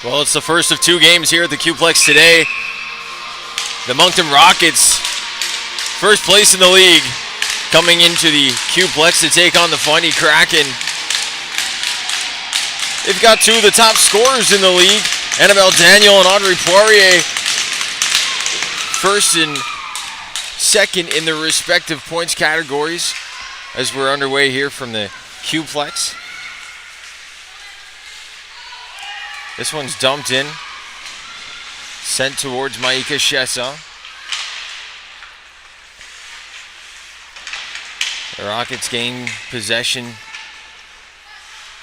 Well, it's the first of two games here at the Q-Plex today. The Moncton Rockets, first place in the league, coming into the Q-Plex to take on the Fundy Kraken. They've got two of the top scorers in the league, Annabelle Daniel and Audrey Poirier, first and second in their respective points categories as we're underway here from the Q-Plex. This one's dumped in, sent towards Maika Shesa. The Rockets gain possession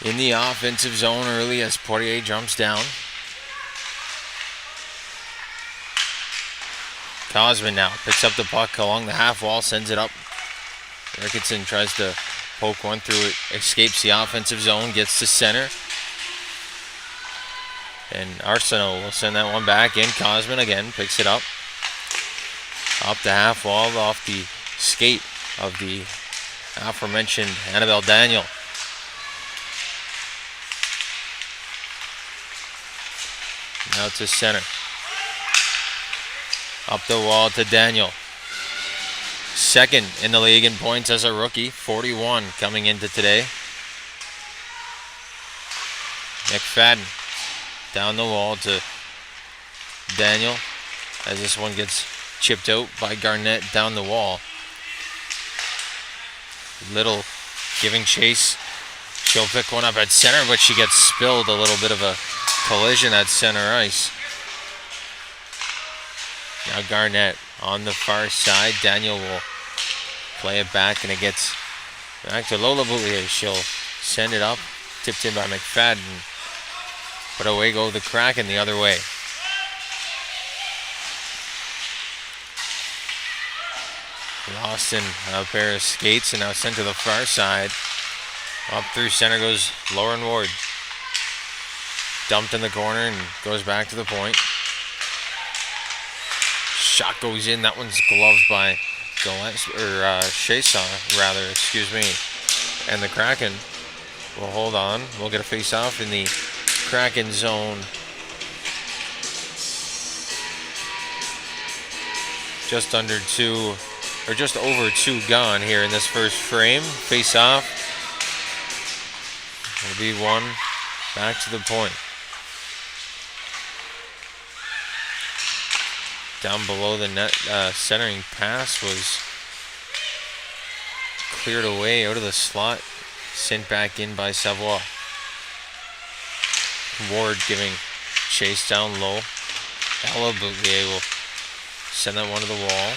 in the offensive zone early as Poirier jumps down. Cosman now picks up the puck along the half wall, sends it up. Ricketson tries to poke one through it, escapes the offensive zone, gets to center. And Arsenault will send that one back in. Cosman again picks it up. Up the half wall off the skate of the aforementioned Annabelle Daniel. Now to center. Up the wall to Daniel. Second in the league in points as a rookie. 41 coming into today. McFadden down the wall to Daniel as this one gets chipped out by Garnett down the wall. Little giving chase. She'll pick one up at center, but she gets spilled. A little bit of a collision at center ice. Now Garnett on the far side. Daniel will play it back, and it gets back to Lola Boulier. She'll send it up, tipped in by McFadden. But away go the Kraken the other way. Lost in a pair of skates and now sent to the far side. Up through center goes Lauren Ward. Dumped in the corner and goes back to the point. Shot goes in. That one's gloved by Chasson, rather, excuse me. And the Kraken will hold on. We'll get a face-off in the Kraken zone. Just under two, or just over two gone here in this first frame. Face off. Will be one back to the point. Down below the net, centering pass was cleared away out of the slot, sent back in by Savoie. Ward giving chase down low. Ella Boulier will send that one to the wall.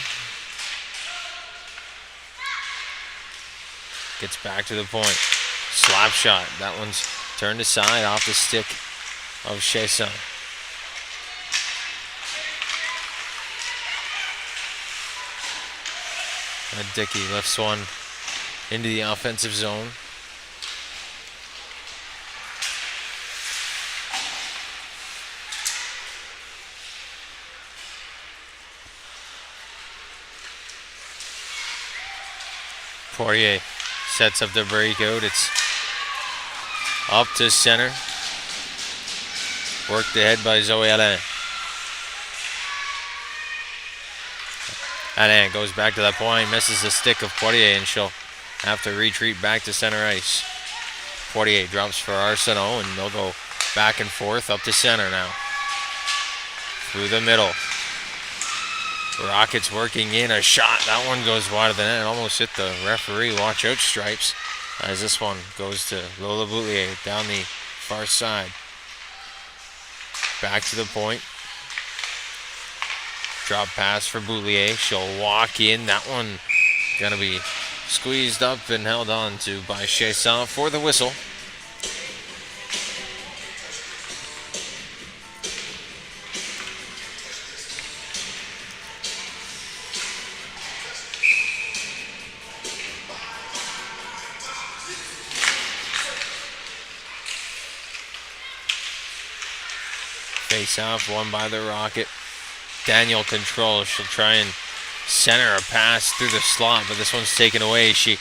Gets back to the point. Slap shot. That one's turned aside off the stick of Chasson. Dickey lifts one into the offensive zone. Poirier sets up the breakout. It's up to center. Worked ahead by Zoe Alain. Alain goes back to that point, misses the stick of Poirier, and she'll have to retreat back to center ice. Poirier drops for Arsenault, and they'll go back and forth up to center now. Through the middle. Rockets working in a shot. That one goes wide of the net. Almost hit the referee. Watch out stripes. As this one goes to Lola Boulier down the far side. Back to the point. Drop pass for Boulier. She'll walk in. That one gonna be squeezed up and held on to by Chasson for the whistle. Face off, won by the Rocket. Daniel controls. She'll try and center a pass through the slot, but this one's taken away. She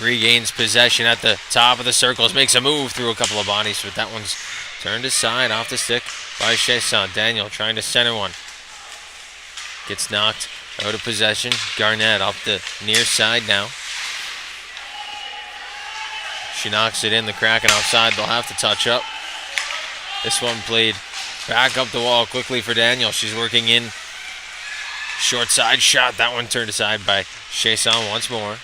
regains possession at the top of the circles, makes a move through a couple of bodies, but that one's Turned aside off the stick by Chasson. Daniel trying to center one. Gets knocked out of possession. Garnett off the near side now. She knocks it in. The Kraken offside. They'll have to touch up. This one played back up the wall quickly for Daniel. She's working in. Short side shot. That one turned aside by Chasson once more.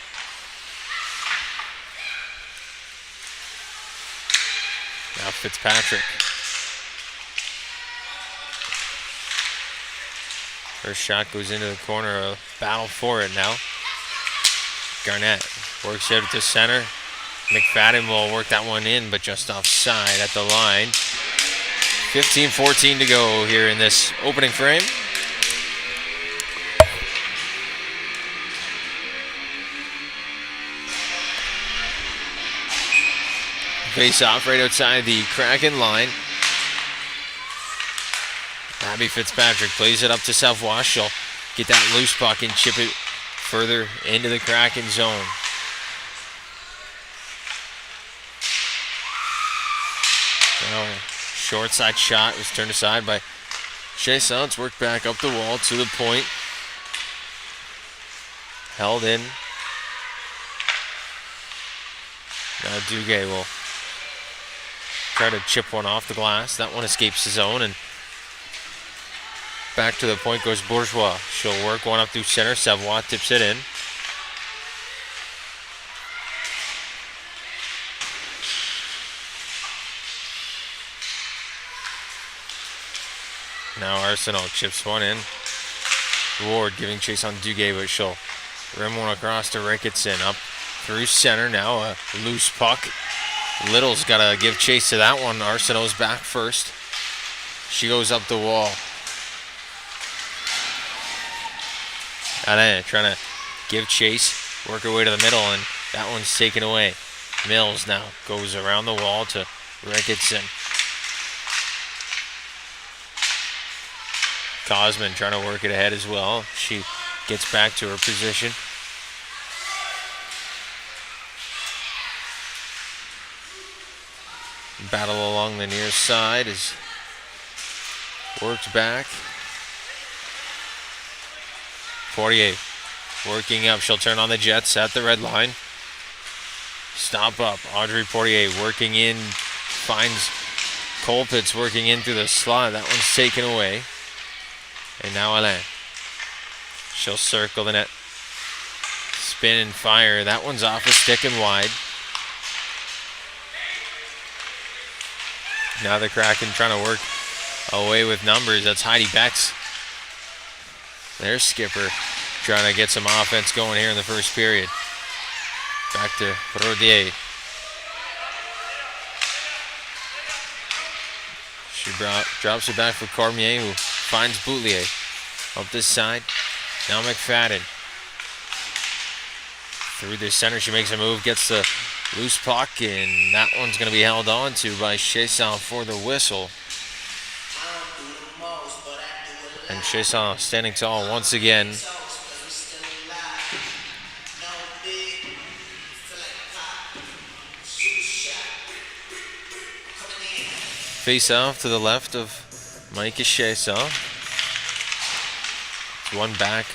Now Fitzpatrick. First shot goes into the corner. A battle for it now. Garnett works it to center. McFadden will work that one in, but just offside at the line. 15-14 to go here in this opening frame. Face off right outside the Kraken line. Abby Fitzpatrick plays it up to Savoie. She'll get that loose puck and chip it further into the Kraken zone. Now a short side shot was turned aside by Chasson. It's worked back up the wall to the point. Held in. Now Duguay will try to chip one off the glass. That one escapes the zone, and back to the point goes Bourgeois. She'll work one up through center. Savoie tips it in. Now Arsenault chips one in. Ward giving chase on Duguay, but she'll rim one across to Ricketson. Up through center now. A loose puck. Little's got to give chase to that one. Arsenault's back first. She goes up the wall. Alain trying to give chase. Work her way to the middle, and that one's taken away. Mills now goes around the wall to Ricketson. Cosman trying to work it ahead as well. She gets back to her position. Battle along the near side is worked back. Poirier working up. She'll turn on the Jets at the red line. Stop up. Audrey Poirier working in. Finds Colpitz working in through the slot. That one's taken away. And now Alain. She'll circle the net. Spin and fire. That one's off a stick and wide. Now the Kraken trying to work away with numbers. That's Heidi Becks. Their skipper trying to get some offense going here in the first period. Back to Rodier. She drops it back for Cormier, who finds Boutelier. Up this side. Now McFadden. Through the center, she makes a move, gets the loose puck, and that one's going to be held on to by Chasson for the whistle. And Chasson standing tall once again. Face off to the left of Micah Chasson. One back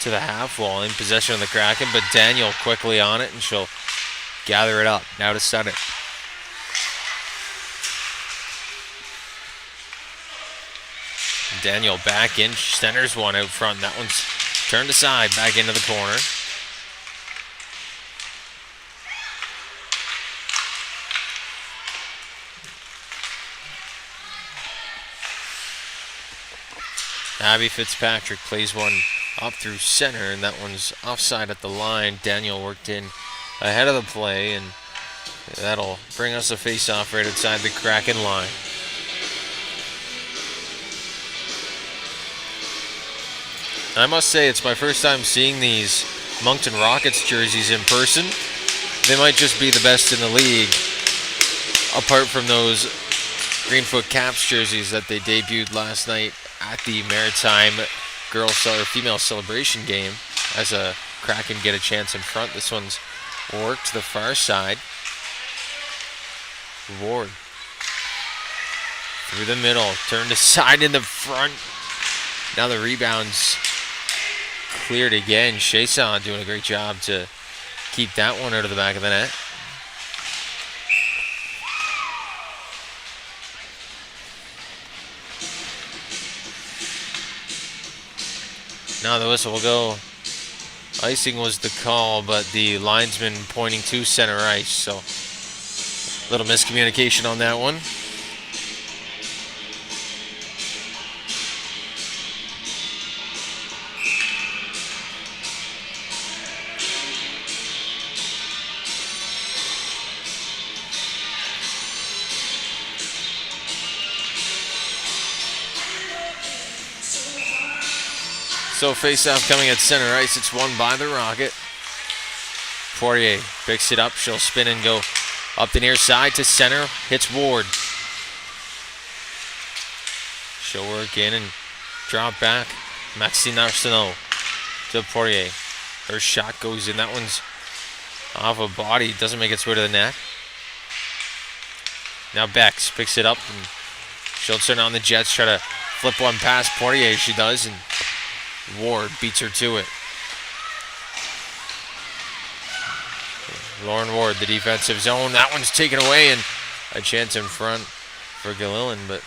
to the half wall in possession of the Kraken, but Daniel quickly on it, and she'll gather it up. Now to center. Daniel back in, centers one out front. That one's turned aside, back into the corner. Abby Fitzpatrick plays one up through center, and that one's offside at the line. Daniel worked in ahead of the play, and that'll bring us a face-off right outside the Kraken line. I must say, it's my first time seeing these Moncton Rockets jerseys in person. They might just be the best in the league, apart from those Greenfoot Caps jerseys that they debuted last night at the Maritime female celebration game. As a Kraken get a chance in front. This one's worked to the far side. Ward through the middle, turned aside in the front. Now the rebound's cleared again. Chason doing a great job to keep that one out of the back of the net. Now the whistle will go. Icing was the call, but the linesman pointing to center ice, so a little miscommunication on that one. So face-off coming at center ice. It's won by the Rocket. Poirier picks it up. She'll spin and go up the near side to center. Hits Ward. She'll work in and drop back. Maxine Arsenault to Poirier. Her shot goes in. That one's off a body. Doesn't make its way to the net. Now Bex picks it up and she'll turn on the Jets. Try to flip one past Poirier. She does, and Ward beats her to it. Lauren Ward, the defensive zone. That one's taken away, and a chance in front for Galilin, but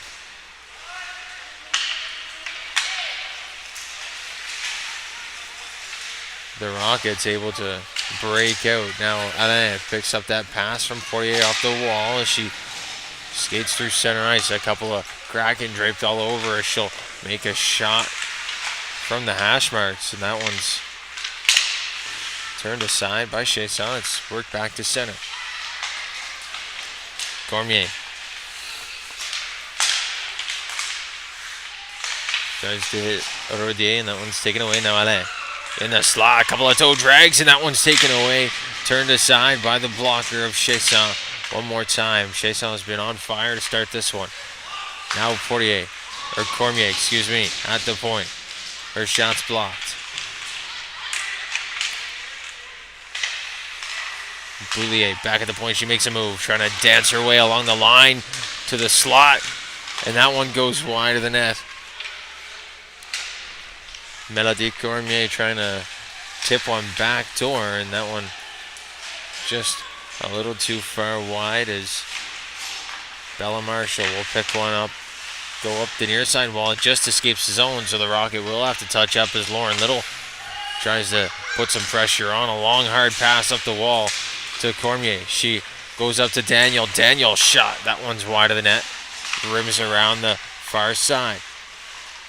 the Rockets able to break out. Now Alain picks up that pass from Poirier off the wall as she skates through center ice. A couple of Kraken draped all over her. She'll make a shot from the hash marks, and that one's turned aside by Chason. It's worked back to center. Cormier tries to hit Rodier, and that one's taken away. Now Alain in the slot, a couple of toe drags, and that one's taken away. Turned aside by the blocker of Chason. One more time. Chason has been on fire to start this one. Now Cormier, excuse me, at the point. Her shot's blocked. Boulier back at the point. She makes a move, trying to dance her way along the line to the slot, and that one goes wide of the net. Melody Cormier trying to tip one back door, and that one just a little too far wide as Bella Marshall will pick one up. Go up the near side wall. It just escapes the zone, so the Rocket will have to touch up as Lauren Little tries to put some pressure on. A long, hard pass up the wall to Cormier. She goes up to Daniel. Daniel shot. That one's wide of the net. Rims around the far side.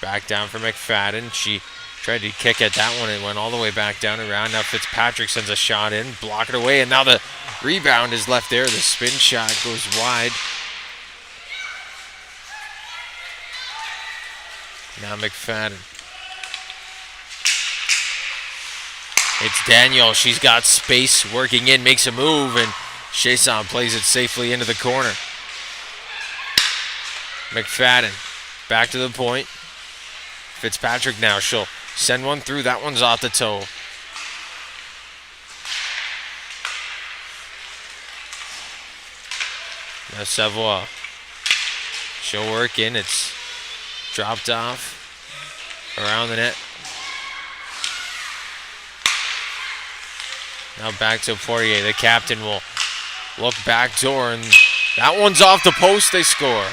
Back down for McFadden. She tried to kick at that one and went all the way back down and around. Now Fitzpatrick sends a shot in. Block it away, and now the rebound is left there. The spin shot goes wide. Now McFadden. It's Daniel. She's got space working in, makes a move, and Chason plays it safely into the corner. McFadden back to the point. Fitzpatrick now. She'll send one through. That one's off the toe. Now Savoie. She'll work in. It's dropped off around the net. Now back to Poirier. The captain will look back door, and that one's off the post. They score.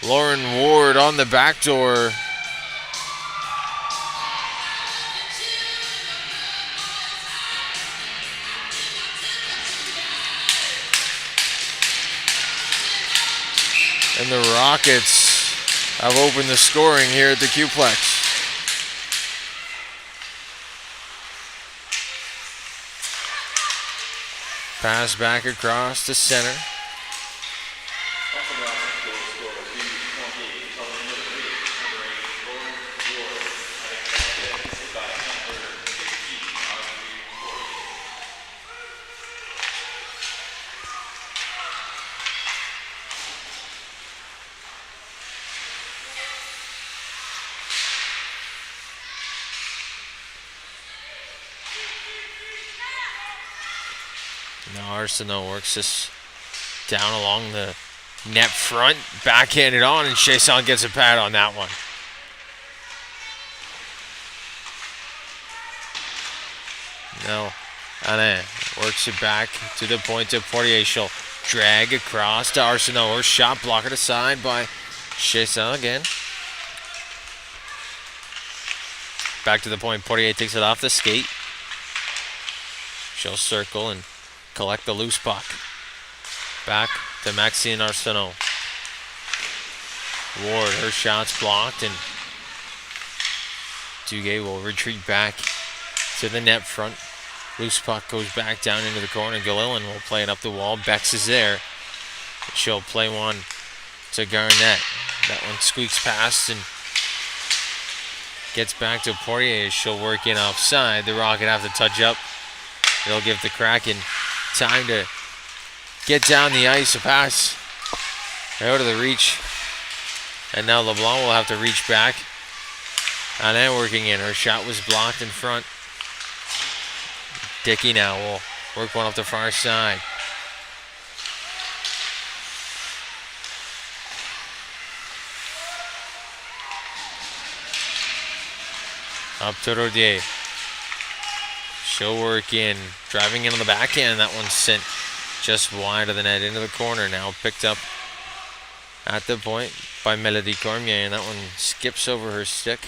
Lauren Ward on the back door. And the Rockets have opened the scoring here at the Q-Plex. Pass back across to center. Now Arsenault works this down along the net front, backhanded on, and Chasson gets a pad on that one. Now Alain works it back to the point to Poirier. She'll drag across to Arsenault. Her shot blocked aside by Chasson again. Back to the point. Poirier takes it off the skate. She'll circle and collect the loose puck. Back to Maxine Arsenault. Ward, her shot's blocked, and Duguay will retreat back to the net front. Loose puck goes back down into the corner. Gillillan will play it up the wall. Bex is there. She'll play one to Garnett. That one squeaks past and gets back to Poirier. She'll work in offside. The Rocket have to touch up. It'll give the Kraken time to get down the ice. A pass out of the reach. And now LeBlanc will have to reach back. Alain working in. Her shot was blocked in front. Dickey now will work one off the far side. Up to Rodier. She'll work in. Driving in on the backhand. That one's sent just wide of the net into the corner. Now picked up at the point by Melody Cormier. And that one skips over her stick.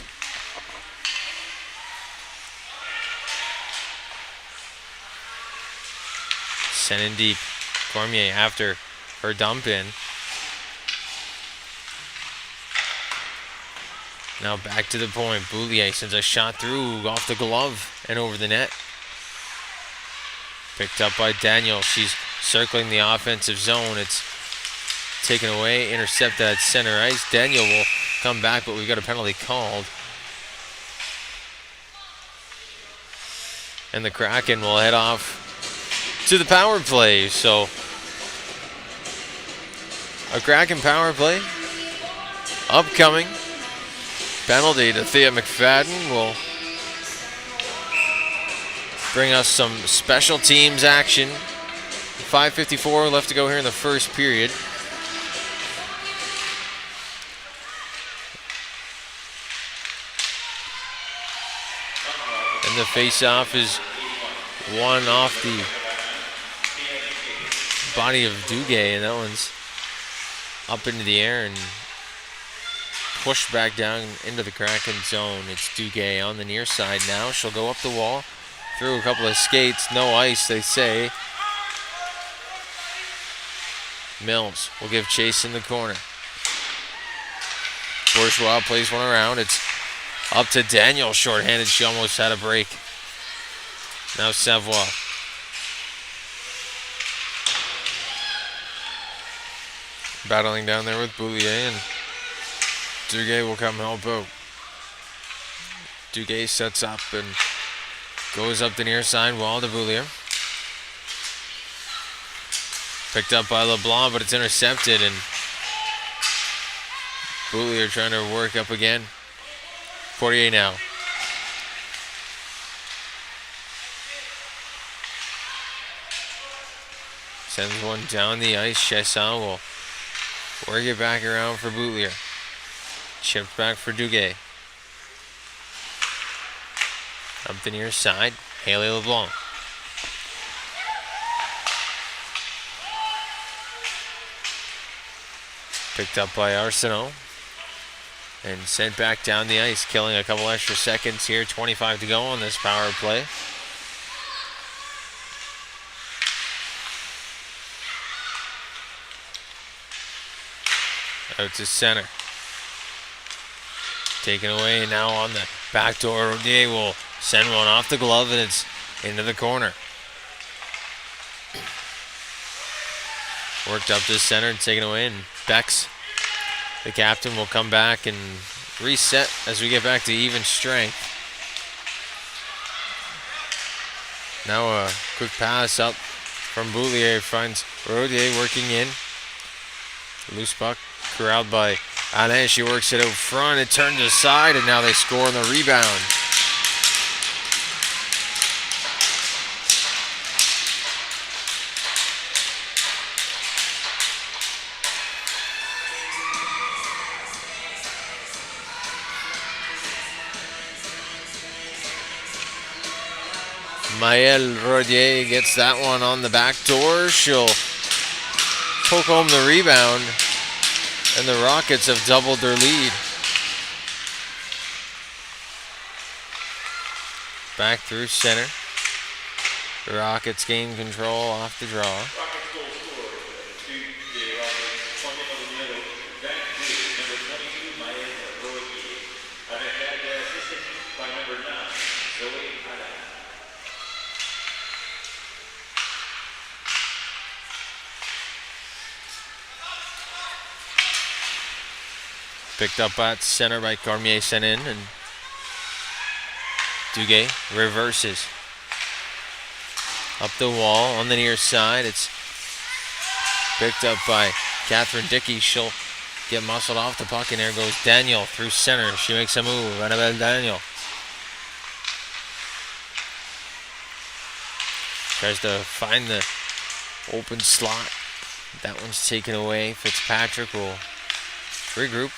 Sent in deep. Cormier after her dump in. Now back to the point. Boulier sends a shot through off the glove and over the net. Picked up by Daniel. She's circling the offensive zone. It's taken away. Intercepted at center ice. Daniel will come back, but we've got a penalty called. And the Kraken will head off to the power play. So a Kraken power play upcoming. Penalty to Thea McFadden will bring us some special teams action. 5:54 left to go here in the first period. And the face-off is one off the body of Duguay, and that one's up into the air and pushed back down into the Kraken zone. It's Duguay on the near side now. She'll go up the wall, through a couple of skates. No ice, they say. Mills will give chase in the corner. Bourgeois plays one around. It's up to Daniel, shorthanded. She almost had a break. Now Savoie. Battling down there with Boulier, and Duguay will come help out. Duguay sets up and goes up the near side wall to Boulier. Picked up by LeBlanc, but it's intercepted, and Boulier trying to work up again. Poirier now. Sends one down the ice. Chasson will work it back around for Boulier. Chipped back for Duguay. Up the near side, Haley LeBlanc. Picked up by Arsenault. And sent back down the ice, killing a couple extra seconds here. 25 to go on this power play. Out to center. Taken away now on the back door. Rodier will send one off the glove, and it's into the corner. Worked up to center and taken away, and Bex, the captain, will come back and reset as we get back to even strength. Now a quick pass up from Boulier, finds Rodier working in. Loose puck corralled by Alain. She works it out front. It turns aside, and now they score on the rebound. Maëlle Rodier gets that one on the back door. She'll poke home the rebound, and the Rockets have doubled their lead. Back through center. The Rockets gain control off the draw. Picked up at center by Cormier, sent in, and Duguay reverses. Up the wall on the near side. It's picked up by Catherine Dickey. She'll get muscled off the puck, and there goes Daniel through center. She makes a move. Annabelle Daniel tries to find the open slot. That one's taken away. Fitzpatrick will regroup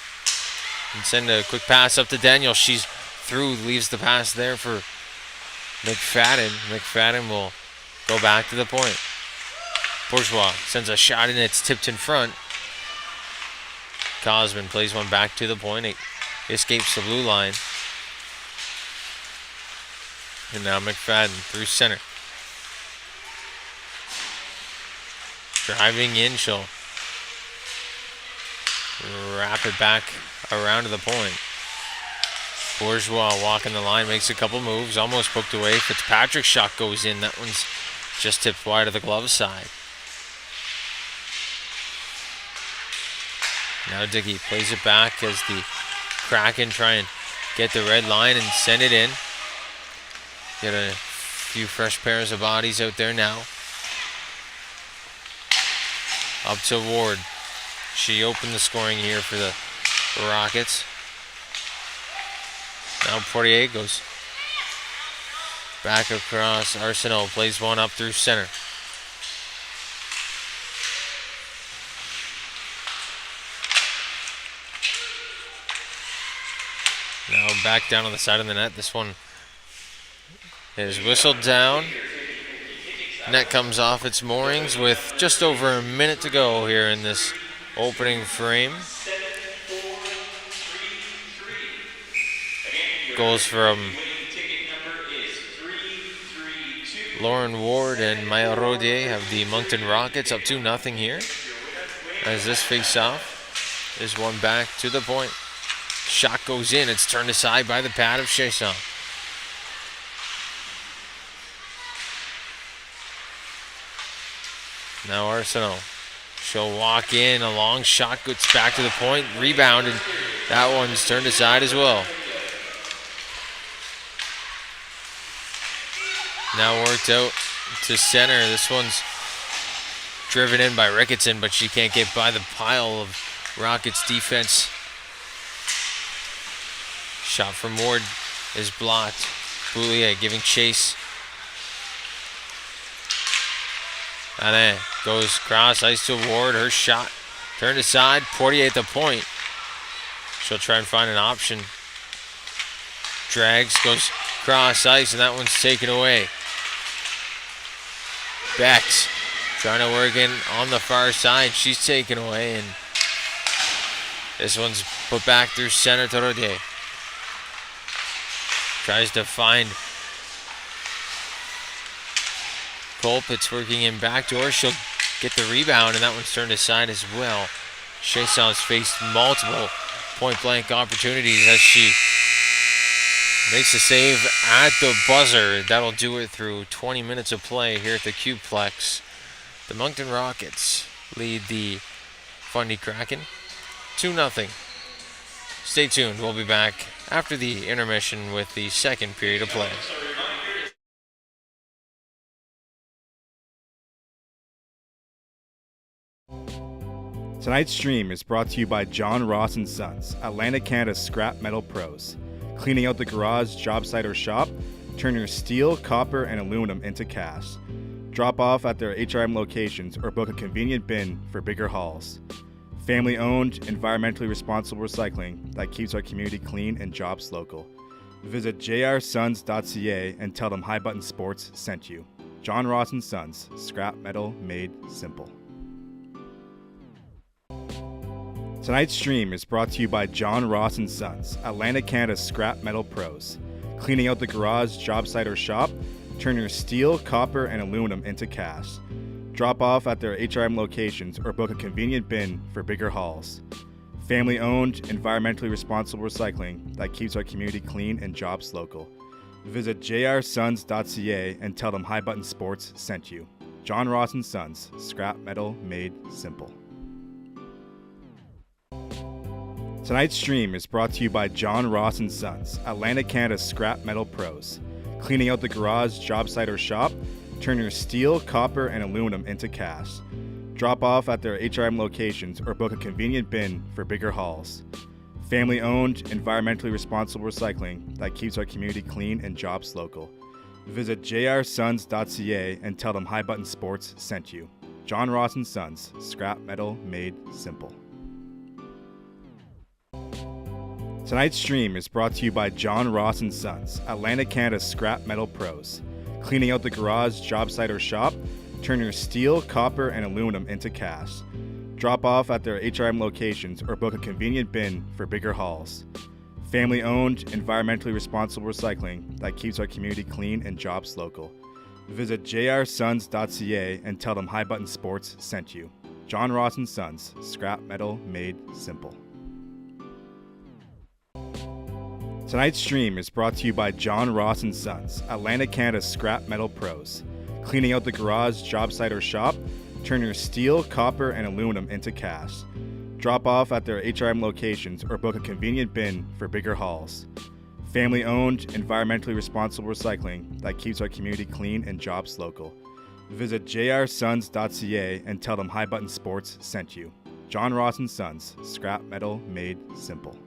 and send a quick pass up to Daniel. She's through, leaves the pass there for McFadden. McFadden will go back to the point. Bourgeois sends a shot and it's tipped in front. Cosman plays one back to the point. It escapes the blue line. And now McFadden through center. Driving in, she'll wrap it back around to the point. Bourgeois walking the line, makes a couple moves, almost poked away. Fitzpatrick's shot goes in. That one's just tipped wide of the glove side. Now Dickey plays it back as the Kraken try and get the red line and send it in. Get a few fresh pairs of bodies out there now. Up to Ward. She opened the scoring here for the Rockets. Now Portier goes back across Arsenault, plays one up through center. Now back down on the side of the net. This one is whistled down. Net comes off its moorings with just over a minute to go here in this opening frame. Goals from Lauren Ward and Maya Rodier have the Moncton Rockets up 2-0 here. As this face-off is one back to the point. Shot goes in. It's turned aside by the pad of Chasson. Now Arsenault. She'll walk in. A long shot gets back to the point. Rebounded. That one's turned aside as well. Now worked out to center. This one's driven in by Ricketson, but she can't get by the pile of Rockets defense. Shot from Ward is blocked. Boulier giving chase. Alain goes cross ice to Ward. Her shot turned aside. Portier at the point. She'll try and find an option. Drags, goes cross ice, and that one's taken away. Bex trying to work in on the far side. She's taken away, and this one's put back through center to Rodier. Tries to find Culp. It's working in back door. She'll get the rebound, and that one's turned aside as well. Chasson's faced multiple point-blank opportunities as she makes a save at the buzzer. That'll do it through 20 minutes of play here at the Cubeplex. The Moncton Rockets lead the Fundy Kraken 2-0. Stay tuned. We'll be back after the intermission with the second period of play. Tonight's stream is brought to you by John Ross & Sons, Atlantic Canada's scrap metal pros. Cleaning out the garage, job site, or shop, turn your steel, copper, and aluminum into cash. Drop off at their HRM locations or book a convenient bin for bigger hauls. Family-owned, environmentally responsible recycling that keeps our community clean and jobs local. Visit jrsons.ca and tell them High Button Sports sent you. John Ross and Sons, scrap metal made simple. Tonight's stream is brought to you by John Ross and Sons, Atlantic Canada's scrap metal pros. Cleaning out the garage, job site, or shop, turn your steel, copper, and aluminum into cash. Drop off at their HRM locations or book a convenient bin for bigger hauls. Family owned, environmentally responsible recycling that keeps our community clean and jobs local. Visit jrsons.ca and tell them High Button Sports sent you. John Ross and Sons, scrap metal made simple. Tonight's stream is brought to you by John Ross and Sons, Atlantic Canada's scrap metal pros. Cleaning out the garage, job site, or shop, turn your steel, copper, and aluminum into cash. Drop off at their HRM locations or book a convenient bin for bigger hauls. Family owned, environmentally responsible recycling that keeps our community clean and jobs local. Visit jrsons.ca and tell them High Button Sports sent you. John Ross and Sons, scrap metal made simple. Tonight's stream is brought to you by John Ross and Sons, Atlantic Canada's scrap metal pros. Cleaning out the garage, job site, or shop, turn your steel, copper, and aluminum into cash. Drop off at their HRM locations or book a convenient bin for bigger hauls. Family owned, environmentally responsible recycling that keeps our community clean and jobs local. Visit jrsons.ca and tell them High Button Sports sent you. John Ross and Sons, scrap metal made simple. Tonight's stream is brought to you by John Ross and Sons, Atlantic Canada's scrap metal pros. Cleaning out the garage, job site, or shop, turn your steel, copper, and aluminum into cash. Drop off at their HRM locations or book a convenient bin for bigger hauls. Family owned, environmentally responsible recycling that keeps our community clean and jobs local. Visit jrsons.ca and tell them High Button Sports sent you. John Ross and Sons, scrap metal made simple.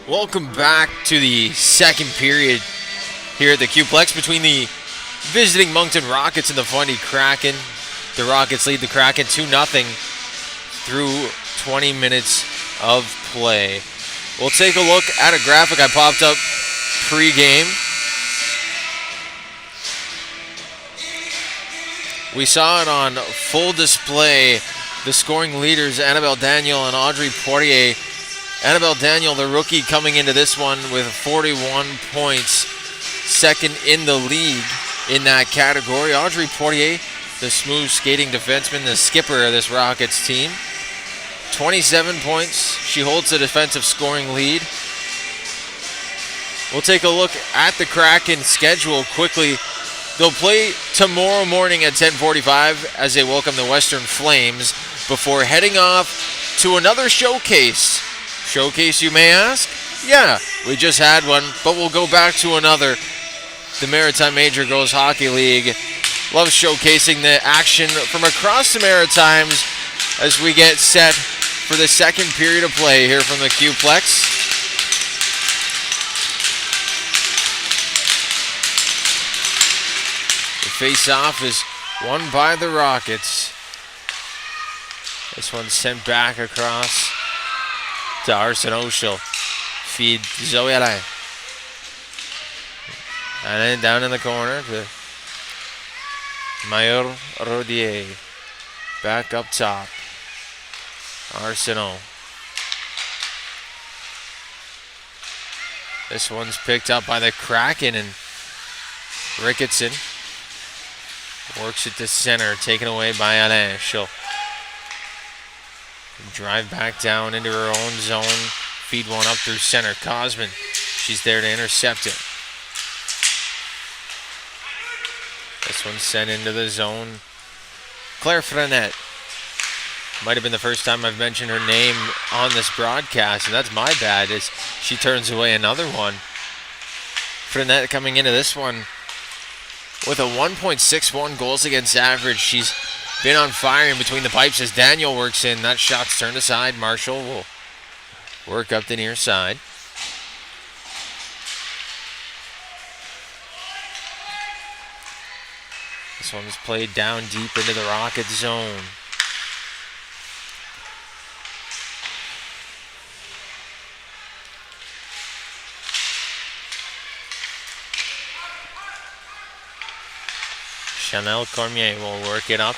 Welcome back to the second period here at the Q-Plex between the visiting Moncton Rockets and the Fundy Kraken. The Rockets lead the Kraken 2-0 through 20 minutes of play. We'll take a look at a graphic I popped up pre-game. We saw it on full display. The scoring leaders, Annabelle Daniel and Audrey Poirier. Annabelle Daniel, the rookie, coming into this one with 41 points, second in the league in that category. Audrey Poirier, the smooth skating defenseman, the skipper of this Rockets team, 27 points. She holds the defensive scoring lead. We'll take a look at the Kraken schedule quickly. They'll play tomorrow morning at 10:45 as they welcome the Western Flames before heading off to another showcase. Showcase, you may ask? Yeah, we just had one, but we'll go back to another. The Maritime Major Girls Hockey League loves showcasing the action from across the Maritimes as we get set for the second period of play here from the Q-Plex. The face-off is won by the Rockets. This one's sent back across to Arsenault. She'll feed Zoe Alain. And then down in the corner to Mayor Rodier. Back up top. Arsenault. This one's picked up by the Kraken, and Ricketson works it to center, taken away by Alain. She'll drive back down into her own zone, feed one up through center. Cosman, she's there to intercept it. This one's sent into the zone. Claire Frenette. Might have been the first time I've mentioned her name on this broadcast, and that's my bad, as she turns away another one. Frenette coming into this one with a 1.61 goals against average. She's been on fire in between the pipes as Daniel works in. That shot's turned aside. Marshall will work up the near side. This one's played down deep into the Rocket zone. Chanel Cormier will work it up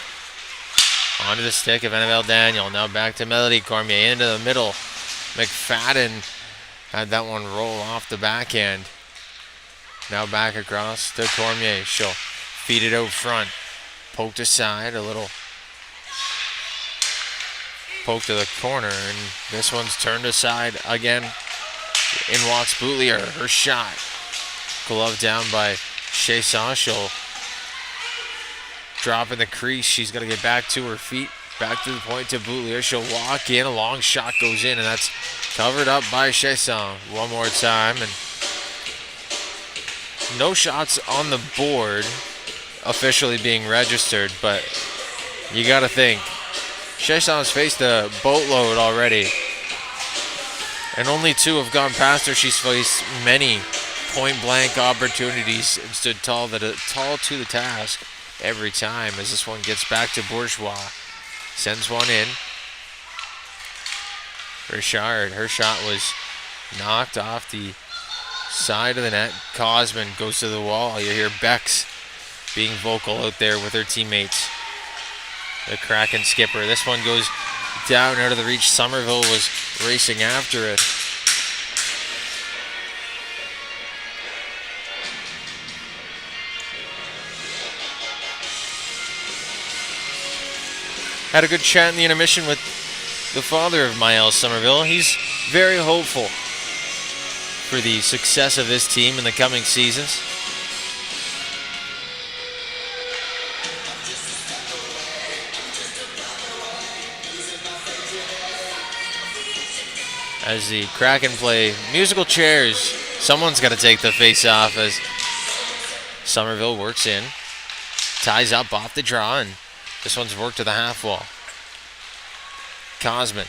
onto the stick of Annabelle Daniel. Now back to Melody Cormier into the middle. McFadden had that one roll off the backhand. Now back across to Cormier. She'll feed it out front. Poked aside, a little poke to the corner, and this one's turned aside again. In walks Boutlier. Her shot. Glove down by Chasson. She'll drop in the crease. She's got to get back to her feet. Back to the point to Boutlier. She'll walk in. A long shot goes in, and that's covered up by Chasson. One more time, and no shots on the board officially being registered, but you got to think. Chasson's faced a boatload already, and only two have gone past her. She's faced many point-blank opportunities and stood tall to the task every time, as this one gets back to Bourgeois. Sends one in. Richard, her shot was knocked off the side of the net. Cosman goes to the wall. You hear Bex being vocal out there with her teammates. The Kraken skipper. This one goes down out of the reach. Somerville was racing after it. Had a good chat in the intermission with the father of Maëlle Somerville. He's very hopeful for the success of this team in the coming seasons. As the Kraken play musical chairs, someone's got to take the face off as Somerville works in. Ties up off the draw, and this one's worked to the half wall. Cosman.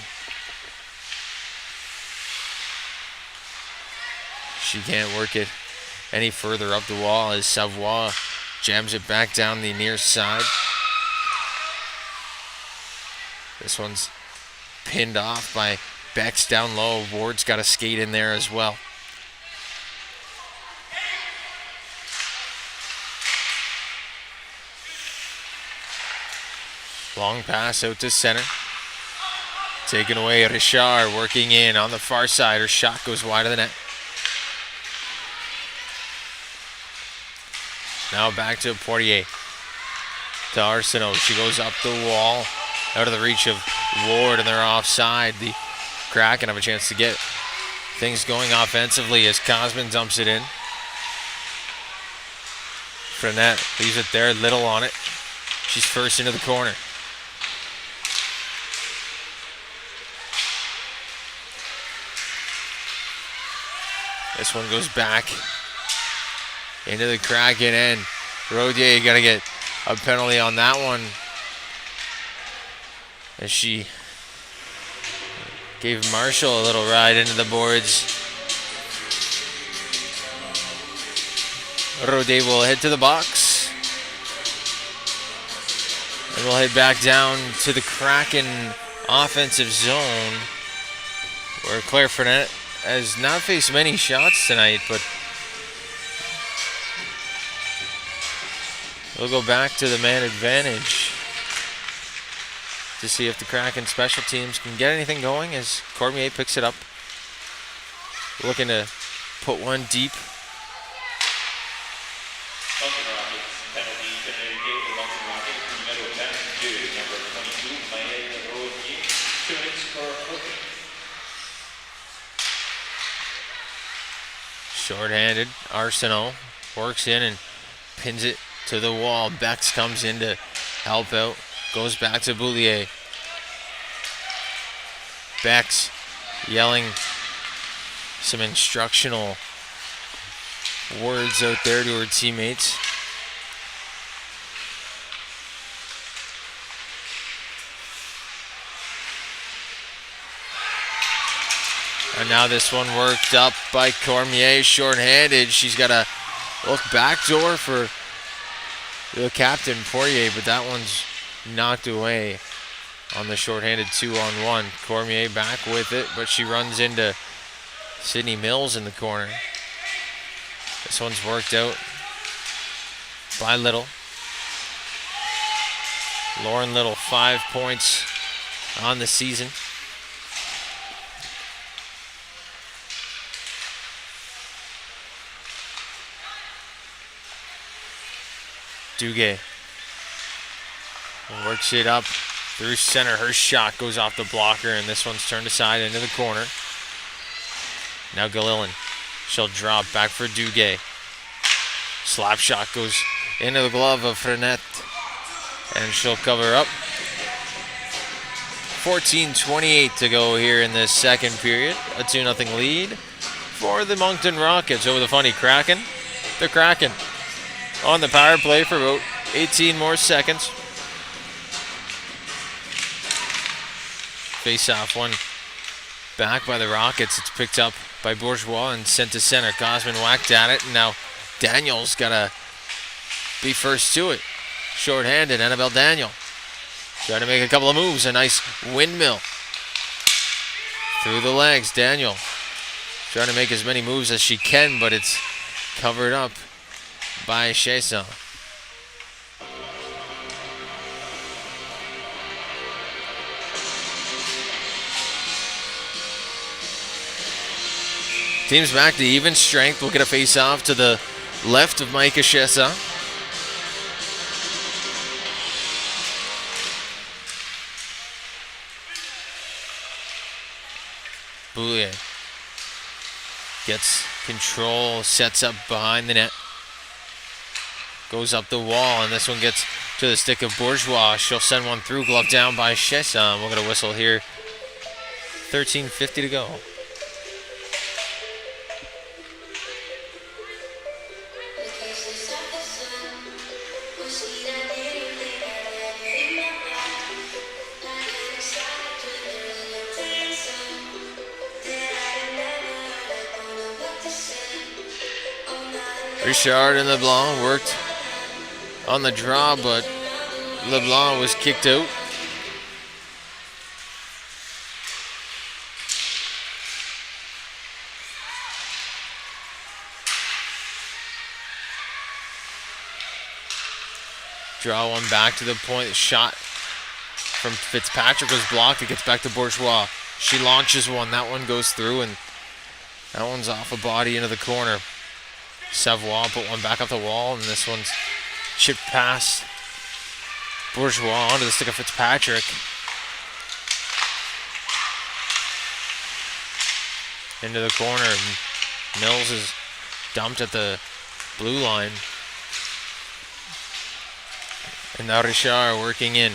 She can't work it any further up the wall as Savoie jams it back down the near side. This one's pinned off by Bex down low. Ward's got a skate in there as well. Long pass out to center. Taken away, Richard working in on the far side. Her shot goes wide of the net. Now back to Poirier. To Arsenault. She goes up the wall. Out of the reach of Ward, and they're offside. The Kraken have a chance to get things going offensively as Cosman dumps it in. Frenette leaves it there, Little on it. She's first into the corner. This one goes back into the Kraken end. Rodier got to get a penalty on that one, as she gave Marshall a little ride into the boards. Rodier will head to the box. And we'll head back down to the Kraken offensive zone, where Claire Frenette has not faced many shots tonight, but we'll go back to the man advantage to see if the Kraken special teams can get anything going as Cormier picks it up. Looking to put one deep. Short-handed, Arsenault works in and pins it to the wall. Bex comes in to help out. Goes back to Boulier. Bex yelling some instructional words out there to her teammates. And now this one worked up by Cormier, short-handed. She's got a look backdoor for the captain, Poirier, but that one's knocked away on the short-handed 2-on-1. Cormier back with it, but she runs into Sydney Mills in the corner. This one's worked out by Little. Lauren Little, 5 points on the season. Duguay works it up through center. Her shot goes off the blocker, and this one's turned aside into the corner. Now Galilin. She'll drop back for Duguay. Slap shot goes into the glove of Frenette, and she'll cover up. 14:28 to go here in this second period. A 2-0 lead for the Moncton Rockets over the Fundy Kraken. The Kraken on the power play for about 18 more seconds. Face off one back by the Rockets. It's picked up by Bourgeois and sent to center. Cosman whacked at it, and now Daniel's got to be first to it. Short-handed, Annabelle Daniel. Trying to make a couple of moves. A nice windmill through the legs. Daniel trying to make as many moves as she can, but it's covered up by Chesson. Team's back to even strength. We'll get a face-off to the left of Micah Chesson. Boulier gets control, sets up behind the net. Goes up the wall, and this one gets to the stick of Bourgeois. She'll send one through, glove down by Chesson. We'll get a whistle here. 13:50 to go. Richard and LeBlanc worked on the draw, but LeBlanc was kicked out. Draw one back to the point. Shot from Fitzpatrick was blocked. It gets back to Bourgeois. She launches one. That one goes through, and that one's off a body into the corner. Savoie put one back up the wall, and this one's chipped past Bourgeois onto the stick of Fitzpatrick. Into the corner. Mills is dumped at the blue line. And now Richard working in.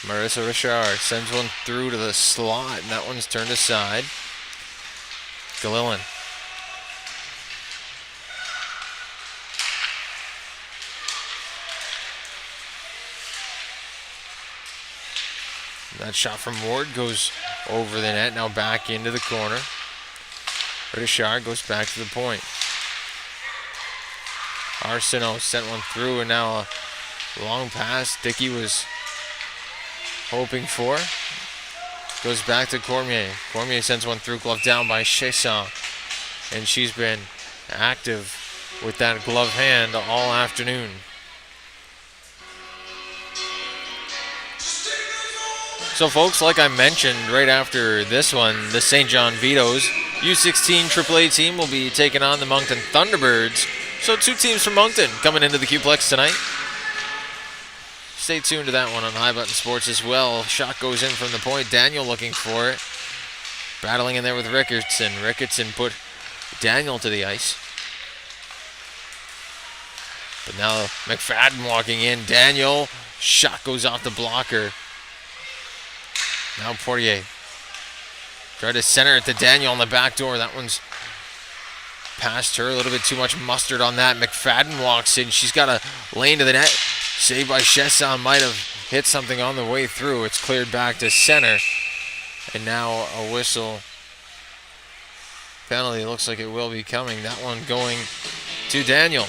Marissa Richard sends one through to the slot, and that one's turned aside. Galilin. That shot from Ward goes over the net, now back into the corner. Richard goes back to the point. Arsenault sent one through, and now a long pass Dickey was hoping for. Goes back to Cormier. Cormier sends one through, glove down by Chesson. And she's been active with that glove hand all afternoon. So folks, like I mentioned right after this one, the St. John Vito's U16 AAA team will be taking on the Moncton Thunderbirds. So 2 teams from Moncton coming into the Q-Plex tonight. Stay tuned to that one on High Button Sports as well. Shot goes in from the point. Daniel looking for it. Battling in there with Rickardson. Rickardson put Daniel to the ice. But now McFadden walking in. Daniel. Shot goes off the blocker. Now Poirier. Tried to center it to Daniel on the back door. That one's past her. A little bit too much mustard on that. McFadden walks in. She's got a lane to the net. Saved by Chesson. Might have hit something on the way through. It's cleared back to center. And now a whistle. Penalty looks like it will be coming. That one going to Daniel.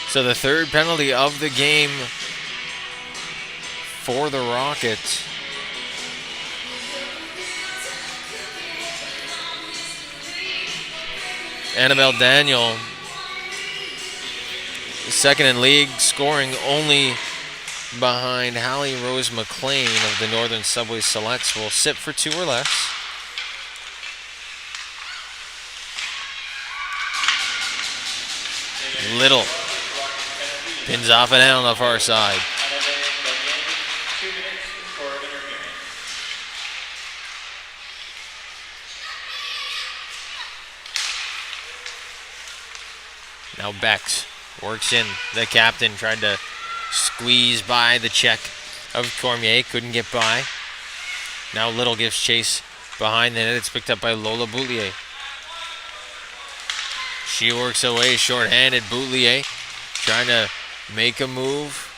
So the third penalty of the game for the Rockets. Annabelle Daniel, second in league, scoring only behind Hallie Rose McLean of the Northern Subway Selects, will sit for 2 or less. Little pins off and down on the far side. Now Bex works in. The captain tried to squeeze by the check of Cormier. Couldn't get by. Now Little gives chase behind the net. It's picked up by Lola Boutelier. She works away short-handed. Boutelier trying to make a move.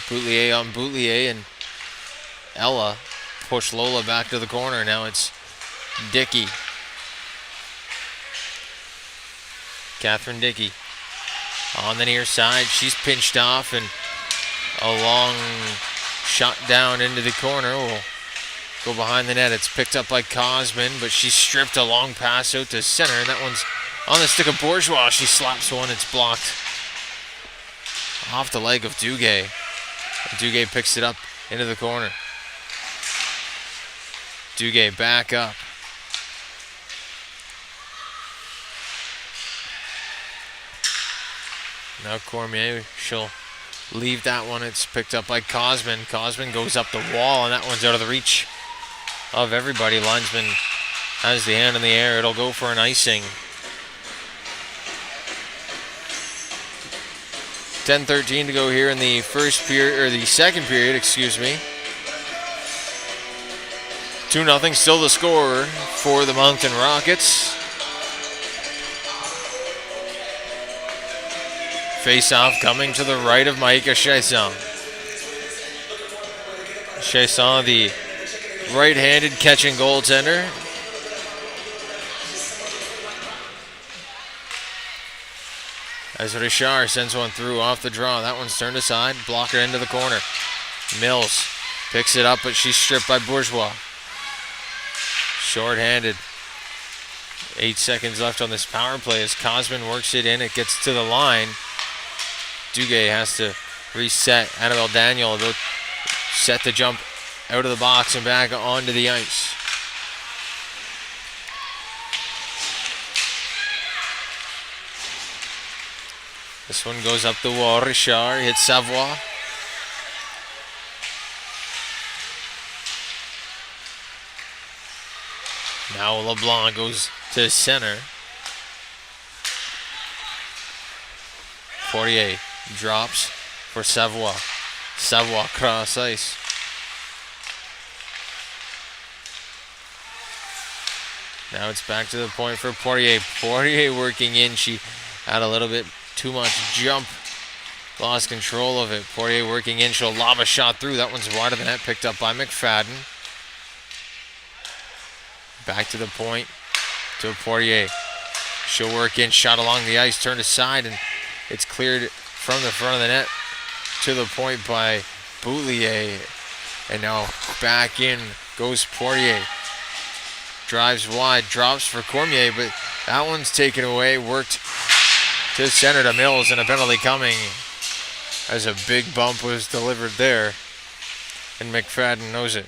Boutelier on Boutelier, and Ella pushed Lola back to the corner. Now it's Dickey. Catherine Dickey on the near side. She's pinched off, and a long shot down into the corner will go behind the net. It's picked up by Cosman, but she's stripped a long pass out to center, and that one's on the stick of Bourgeois. She slaps one. It's blocked off the leg of Duguay. Duguay picks it up into the corner. Duguay back up. Now Cormier, she'll leave that one. It's picked up by Cosman. Cosman goes up the wall, and that one's out of the reach of everybody. Linesman has the hand in the air. It'll go for an icing. 10:13 to go here in the first period, or the second period, excuse me. 2-0 still the score for the Moncton Rockets. Face-off coming to the right of Maika Chesson. Chasson, the right-handed catching goaltender. As Richard sends one through off the draw. That one's turned aside. Blocker into the corner. Mills picks it up, but she's stripped by Bourgeois. Short-handed. 8 seconds left on this power play as Cosman works it in. It gets to the line. Duguay has to reset. Annabelle Daniel about set the jump out of the box and back onto the ice. This one goes up the wall. Richard hits Savoie. Now LeBlanc goes to center. Poirier drops for Savoie. Savoie cross ice. Now it's back to the point for Poirier. Poirier working in. She had a little bit too much jump. Lost control of it. Poirier working in. She'll lob a shot through. That one's wide of the net. Picked up by McFadden. Back to the point to Poirier. She'll work in. Shot along the ice. Turned aside. And it's cleared from the front of the net to the point by Boulier. And now back in goes Poirier. Drives wide. Drops for Cormier. But that one's taken away. Worked to center to Mills, and a penalty coming as a big bump was delivered there. And McFadden knows it.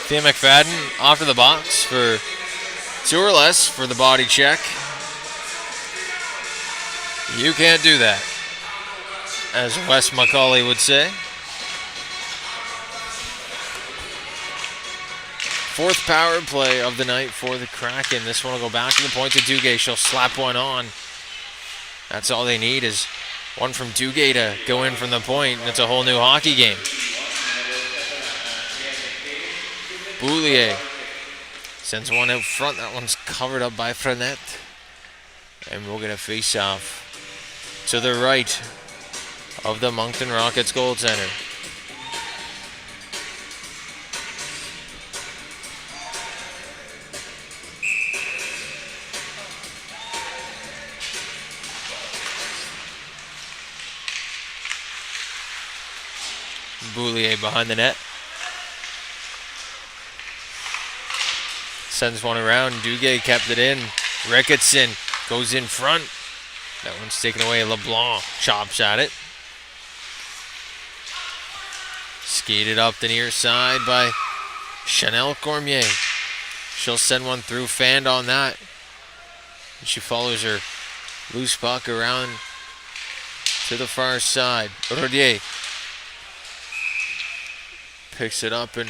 Thea McFadden off to the box for 2 or less for the body check. You can't do that, as Wes McCauley would say. 4th power play of the night for the Kraken. This one will go back to the point to Duguay. She'll slap one on. That's all they need is one from Duguay to go in from the point, and it's a whole new hockey game. Boulier sends one out front. That one's covered up by Frenette. And we'll get a face-off to the right of the Moncton Rockets goaltender. Boulier behind the net. Sends one around. Duguay kept it in. Ricketson goes in front. That one's taken away. LeBlanc chops at it. Skated up the near side by Chanel Cormier. She'll send one through. Fanned on that. And she follows her loose puck around to the far side. Rodier picks it up, and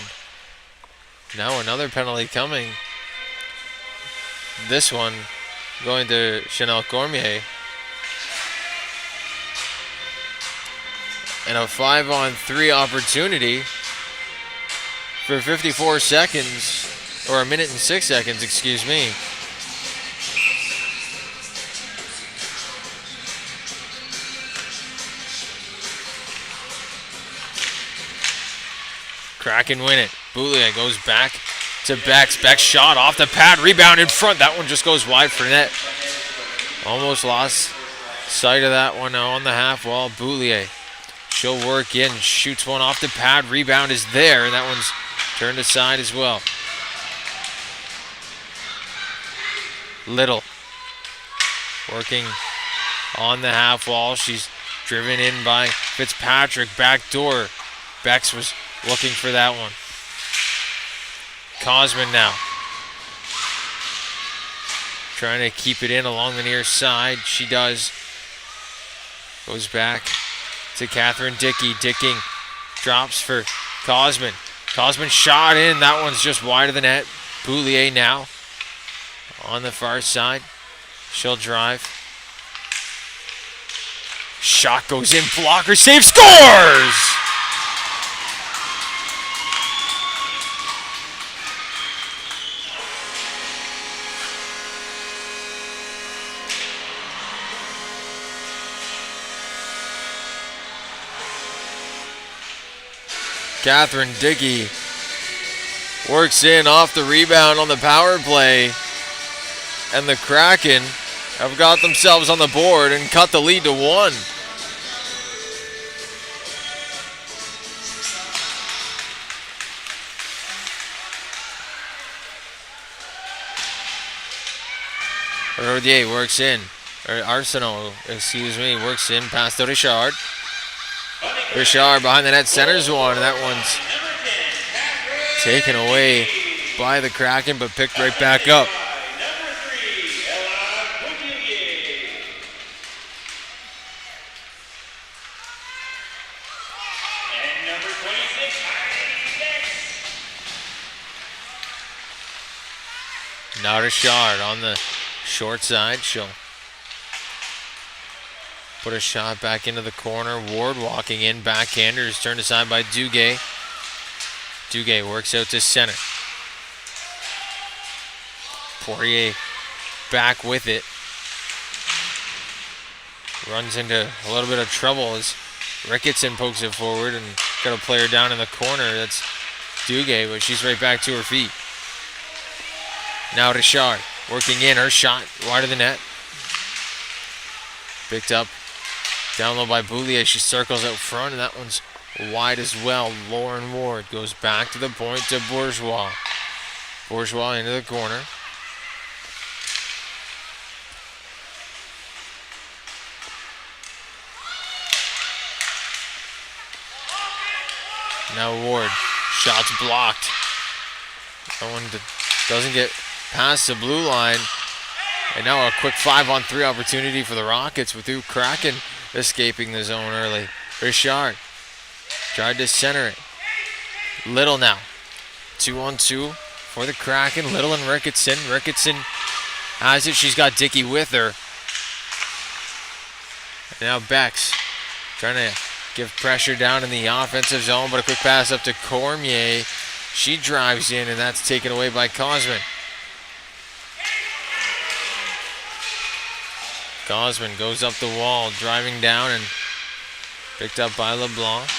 now another penalty coming. This one going to Chanel Cormier. And a 5-on-3 opportunity for 54 seconds, or 1 minute and 6 seconds, excuse me. Kraken win it. Boulier goes back to Bex. Bex shot off the pad. Rebound in front. That one just goes wide for net. Almost lost sight of that one on the half wall. Boulier. She'll work in. Shoots one off the pad. Rebound is there. And that one's turned aside as well. Little. Working on the half wall. She's driven in by Fitzpatrick. Back door. Bex was looking for that one. Cosman now. Trying to keep it in along the near side. She does. Goes back to Catherine Dickey. Dicking drops for Cosman. Cosman shot in. That one's just wide of the net. Boulier now on the far side. She'll drive. Shot goes in. Blocker save. Scores! Catherine Dickey works in off the rebound on the power play. And the Kraken have got themselves on the board and cut the lead to 1. Rodier works in. Arsenault, works in past to Richard. Richard behind the net, centers one, and that one's taken away by the Kraken, but picked right back up. Now Richard on the short side. She'll put a shot back into the corner. Ward walking in. Backhander is turned aside by Duguay. Duguay works out to center. Poirier back with it. Runs into a little bit of trouble as Ricketson pokes it forward and got a player down in the corner. That's Duguay, but she's right back to her feet. Now Richard working in, her shot wide of the net. Picked up down low by Boulier. She circles out front, and that one's wide as well. Lauren Ward goes back to the point to Bourgeois. Bourgeois into the corner. Now Ward, shots blocked. That one doesn't get past the blue line. And now a quick 5-on-3 opportunity for the Rockets with Kraken escaping the zone early. Richard tried to center it. Little now. 2-on-2 for the Kraken. Little and Ricketson. Ricketson has it. She's got Dickey with her. And now Bex trying to give pressure down in the offensive zone, but a quick pass up to Cormier. She drives in, and that's taken away by Cosman. Cosman goes up the wall, driving down, and picked up by LeBlanc.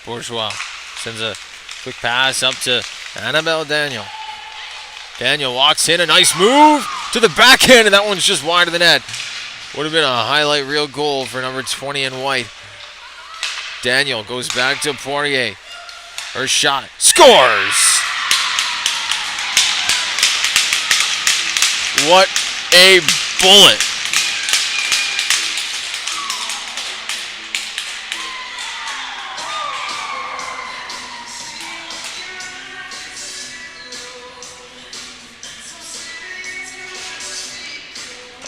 Bourgeois sends a quick pass up to Annabelle Daniel. Daniel walks in, a nice move to the backhand, and that one's just wide of the net. Would have been a highlight reel goal for number 20 in white. Daniel goes back to Poirier. Her shot scores! What a bullet!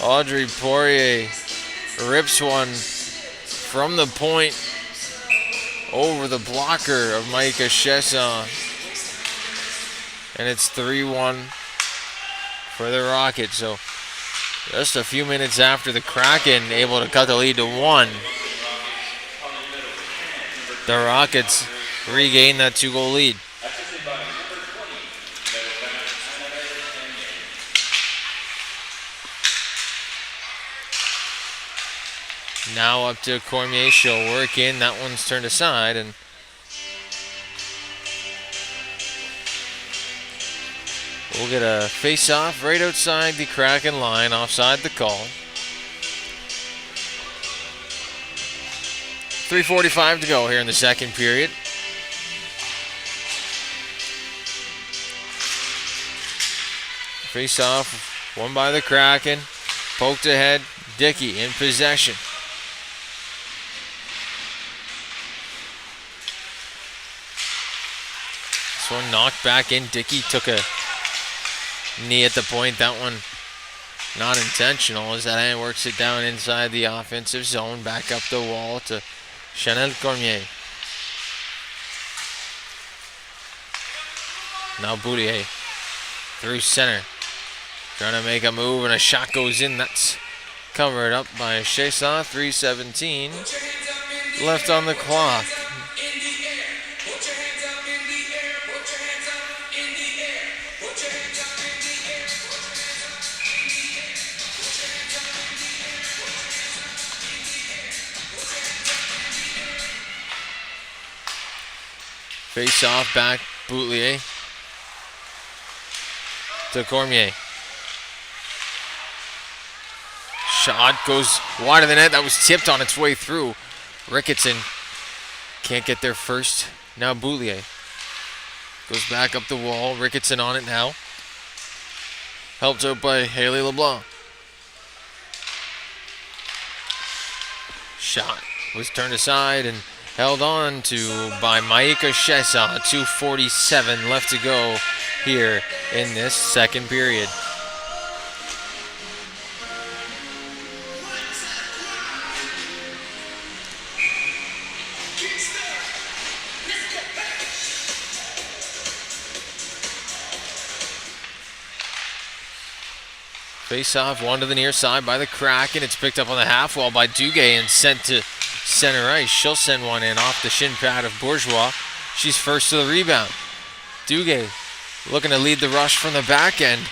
Audrey Poirier rips one from the point over the blocker of Micah Chesson. And it's 3-1 for the Rockets. So just a few minutes after the Kraken able to cut the lead to 1, the Rockets regain that 2-goal lead. Now up to Cormier, she'll work in. That one's turned aside, and we'll get a face-off right outside the Kraken line, offside the call. 3:45 to go here in the second period. Face-off, won by the Kraken. Poked ahead, Dickey in possession. This one knocked back in. Dickey took a knee at the point. That one not intentional as that hand works it down inside the offensive zone. Back up the wall to Chanel Cormier. Now Boulier through center. Trying to make a move and a shot goes in. That's covered up by Chesson. 3:17 left on the clock. Face off back, Boutelier to Cormier. Shot goes wide of the net. That was tipped on its way through. Ricketson can't get there first. Now Boutelier goes back up the wall. Ricketson on it now. Helped out by Haley LeBlanc. Shot was turned aside and held on to by Maika Shesa. 2:47 left to go here in this second period. Face off, one to the near side by the Kraken. It's picked up on the half wall by Duguay and sent to center ice. She'll send one in off the shin pad of Bourgeois. She's first to the rebound. Duguay looking to lead the rush from the back end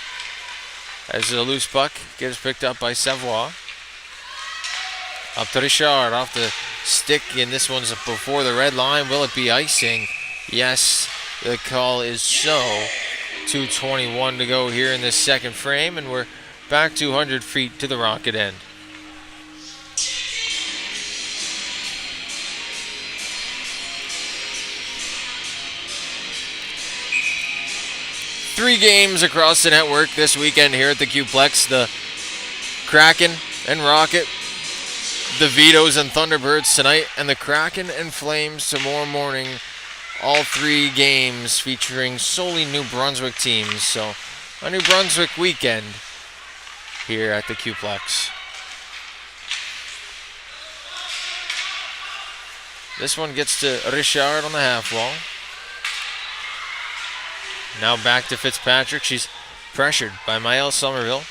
as the loose puck gets picked up by Savoie. Up to Richard off the stick, and this one's before the red line. Will it be icing? Yes, the call is so. 2:21 to go here in this second frame, and we're back 200 feet to the Rocket end. Three games across the network this weekend here at the Qplex. The Kraken and Rocket, the Vitoes and Thunderbirds tonight, and the Kraken and Flames tomorrow morning. All three games featuring solely New Brunswick teams. So a New Brunswick weekend here at the Qplex. This one gets to Richard on the half wall. Now back to Fitzpatrick. She's pressured by Maëlle Somerville.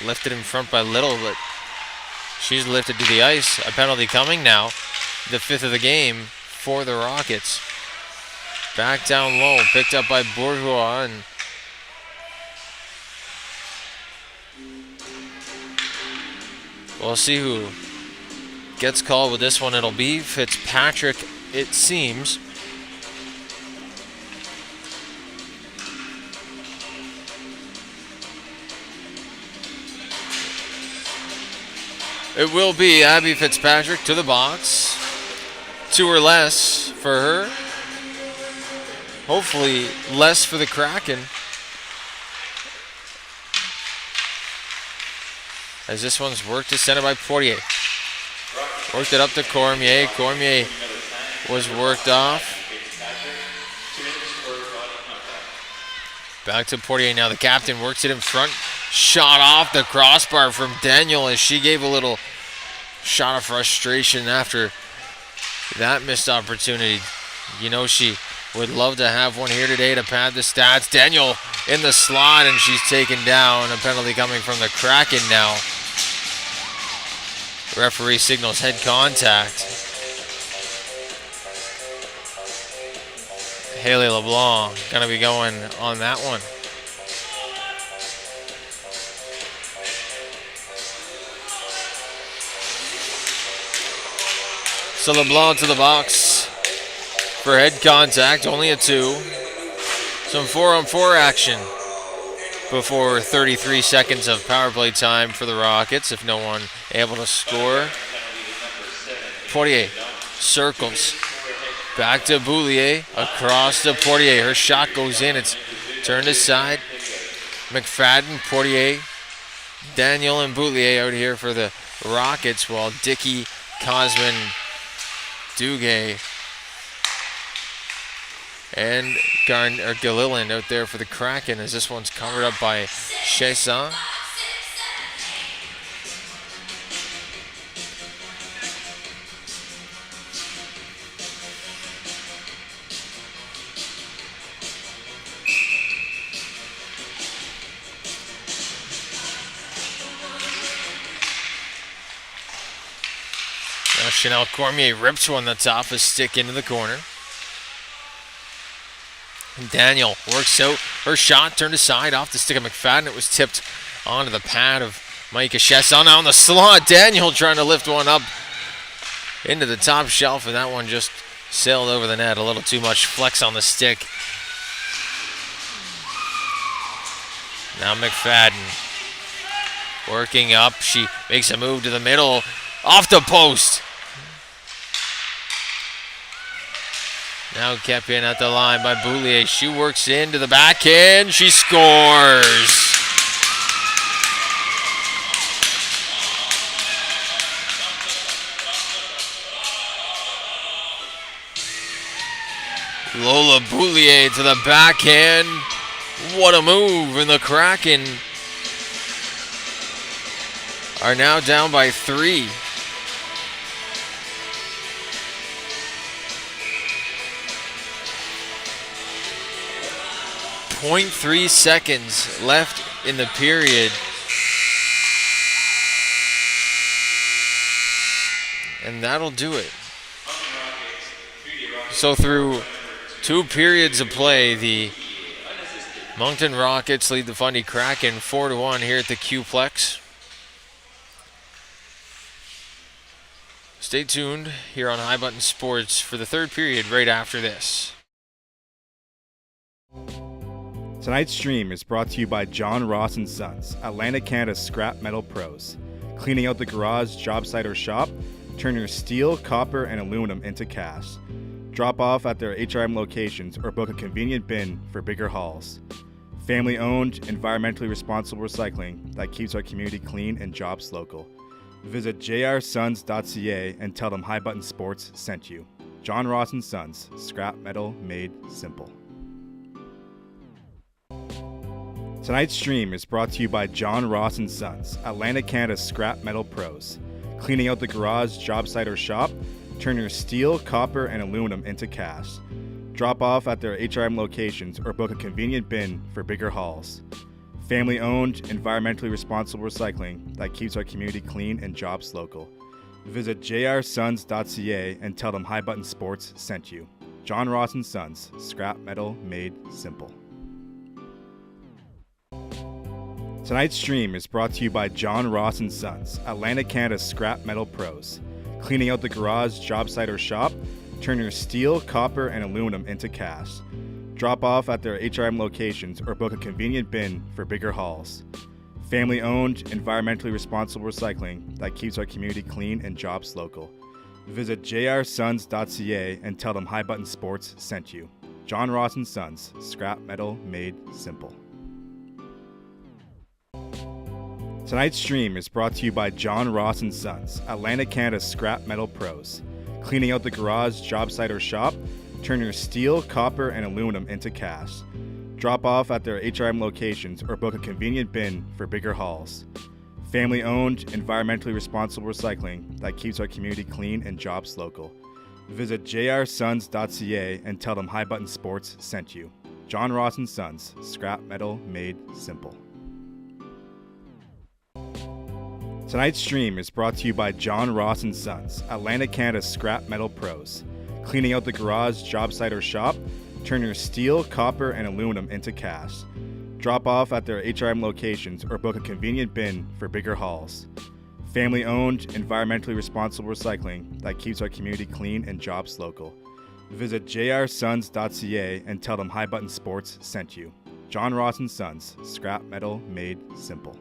Lifted in front by Little, but she's lifted to the ice. A penalty coming now. The fifth of the game for the Rockets. Back down low, picked up by Bourgeois, and we'll see who gets called with this one. It'll be Fitzpatrick, it seems. It will be Abby Fitzpatrick to the box. 2 or less for her. Hopefully less for the Kraken, as this one's worked to center by Poirier. Worked it up to Cormier. Cormier was worked off. Back to Poirier now. The captain works it in front. Shot off the crossbar from Daniel as she gave a little shot of frustration after that missed opportunity. You know she would love to have one here today to pad the stats. Daniel in the slot, and she's taken down. A penalty coming from the Kraken now. Referee signals head contact. Haley LeBlanc gonna be going on that one. So LeBlanc to the box for head contact, only a 2. Some 4-on-4 action before 33 seconds of power play time for the Rockets, if no one able to score. Poirier circles. Back to Boutelier, across to Poirier. Her shot goes in, it's turned aside. McFadden, Poirier, Daniel, and Boutelier out here for the Rockets, while Dickey, Cosman, Duguay, and Gilliland out there for the Kraken, as this one's covered up by Chesson. Now Chanel Cormier rips one that's off his stick into the corner. Daniel works out her shot, turned aside off the stick of McFadden. It was tipped onto the pad of Maika Chesson. Now on the slot, Daniel trying to lift one up into the top shelf, and that one just sailed over the net. A little too much flex on the stick. Now McFadden working up. She makes a move to the middle, off the post. Now kept in at the line by Boulier. She works into the backhand. She scores. Lola Boulier to the backhand. What a move. And the Kraken are now down by 3. .3 seconds left in the period. And that'll do it. So through 2 periods of play, the Moncton Rockets lead the Fundy Kraken 4-1 here at the Q-Plex. Stay tuned here on High Button Sports for the 3rd period right after this. Tonight's stream is brought to you by John Ross & Sons, Atlantic Canada's scrap metal pros. Cleaning out the garage, job site, or shop, turn your steel, copper, and aluminum into cash. Drop off at their HRM locations or book a convenient bin for bigger hauls. Family-owned, environmentally responsible recycling that keeps our community clean and jobs local. Visit jrsons.ca and tell them High Button Sports sent you. John Ross & Sons, scrap metal made simple. Tonight's stream is brought to you by John Ross & Sons, Atlantic Canada's scrap metal pros. Cleaning out the garage, job site, or shop, turn your steel, copper, and aluminum into cash. Drop off at their HRM locations or book a convenient bin for bigger hauls. Family-owned, environmentally responsible recycling that keeps our community clean and jobs local. Visit jrsons.ca and tell them High Button Sports sent you. John Ross & Sons, scrap metal made simple. Tonight's stream is brought to you by John Ross & Sons, Atlantic Canada's scrap metal pros. Cleaning out the garage, job site, or shop, turn your steel, copper, and aluminum into cash. Drop off at their HRM locations or book a convenient bin for bigger hauls. Family-owned, environmentally responsible recycling that keeps our community clean and jobs local. Visit jrsons.ca and tell them High Button Sports sent you. John Ross & Sons, scrap metal made simple. Tonight's stream is brought to you by John Ross & Sons, Atlantic Canada's scrap metal pros. Cleaning out the garage, job site, or shop, turn your steel, copper, and aluminum into cash. Drop off at their HRM locations or book a convenient bin for bigger hauls. Family-owned, environmentally responsible recycling that keeps our community clean and jobs local. Visit jrsons.ca and tell them High Button Sports sent you. John Ross & Sons, scrap metal made simple. Tonight's stream is brought to you by John Ross & Sons, Atlantic Canada's scrap metal pros. Cleaning out the garage, job site, or shop, turn your steel, copper, and aluminum into cash. Drop off at their HRM locations or book a convenient bin for bigger hauls. Family-owned, environmentally responsible recycling that keeps our community clean and jobs local. Visit jrsons.ca and tell them High Button Sports sent you. John Ross & Sons, scrap metal made simple.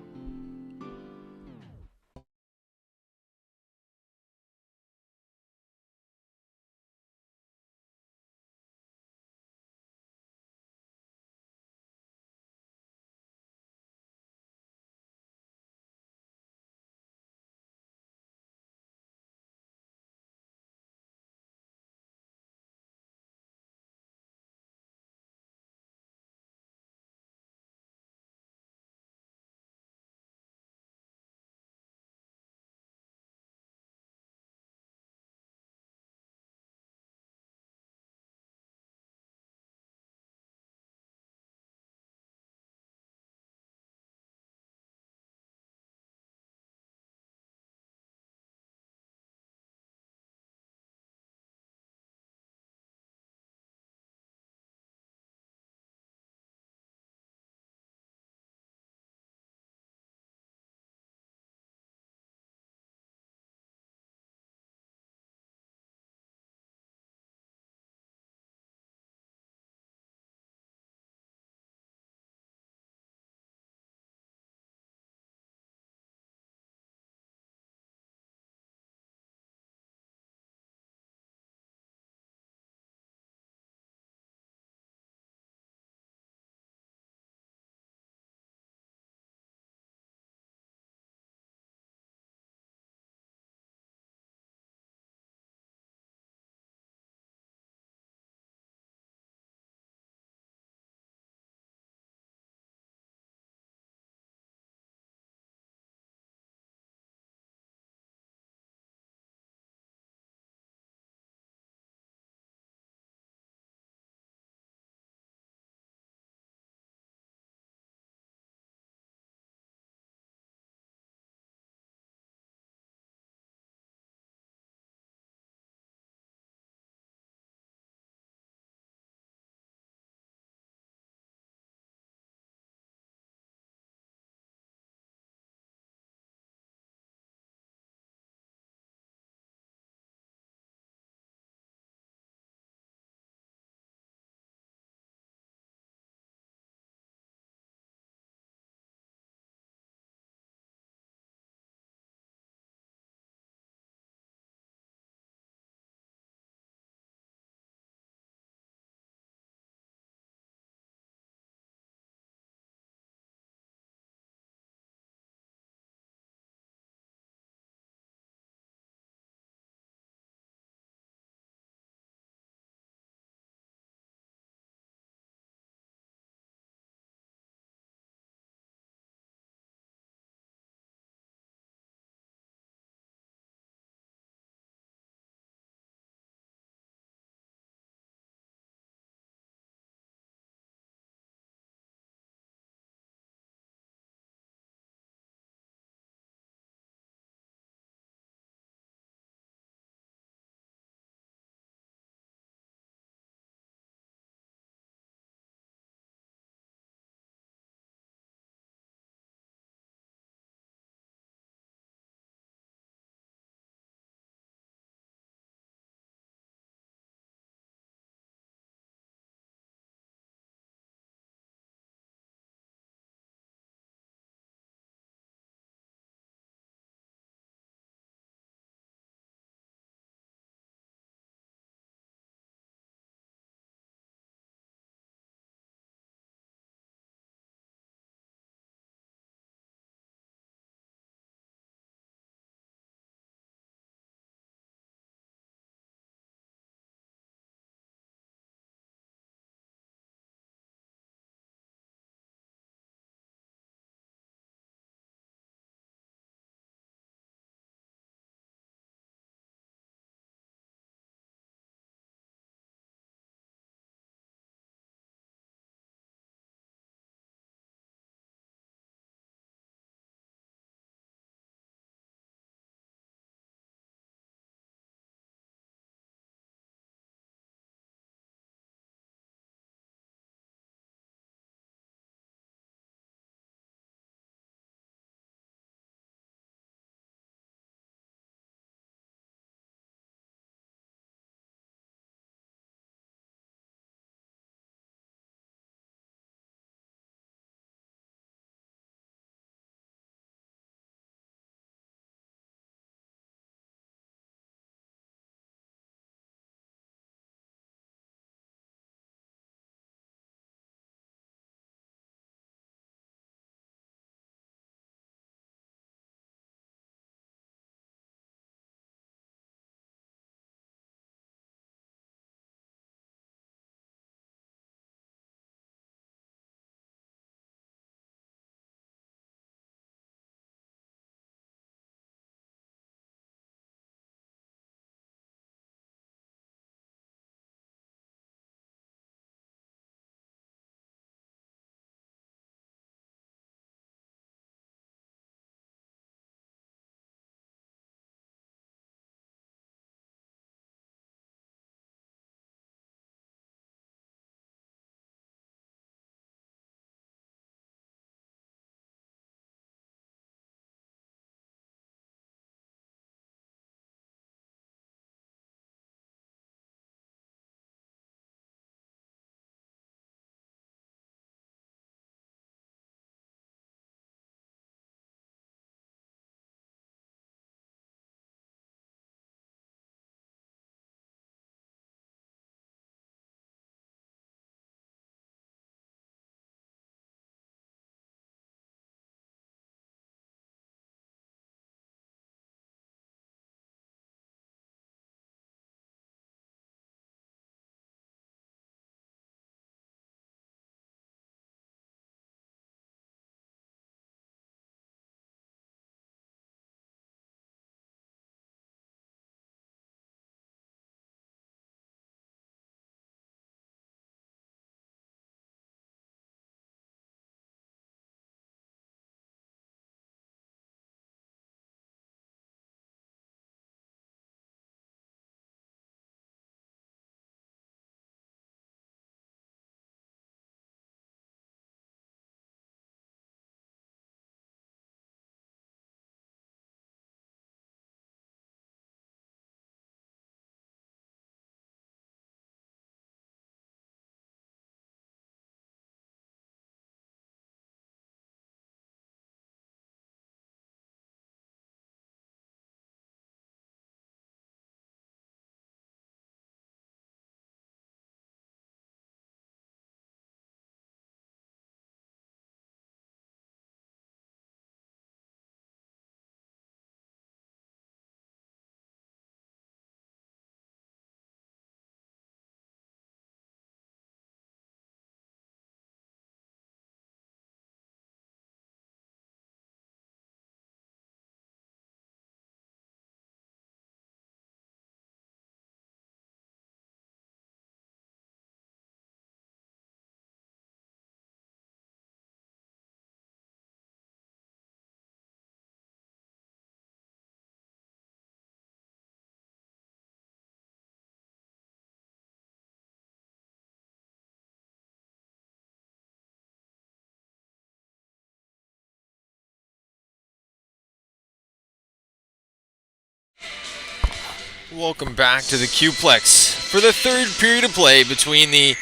Welcome back to the Qplex for the third period of play between the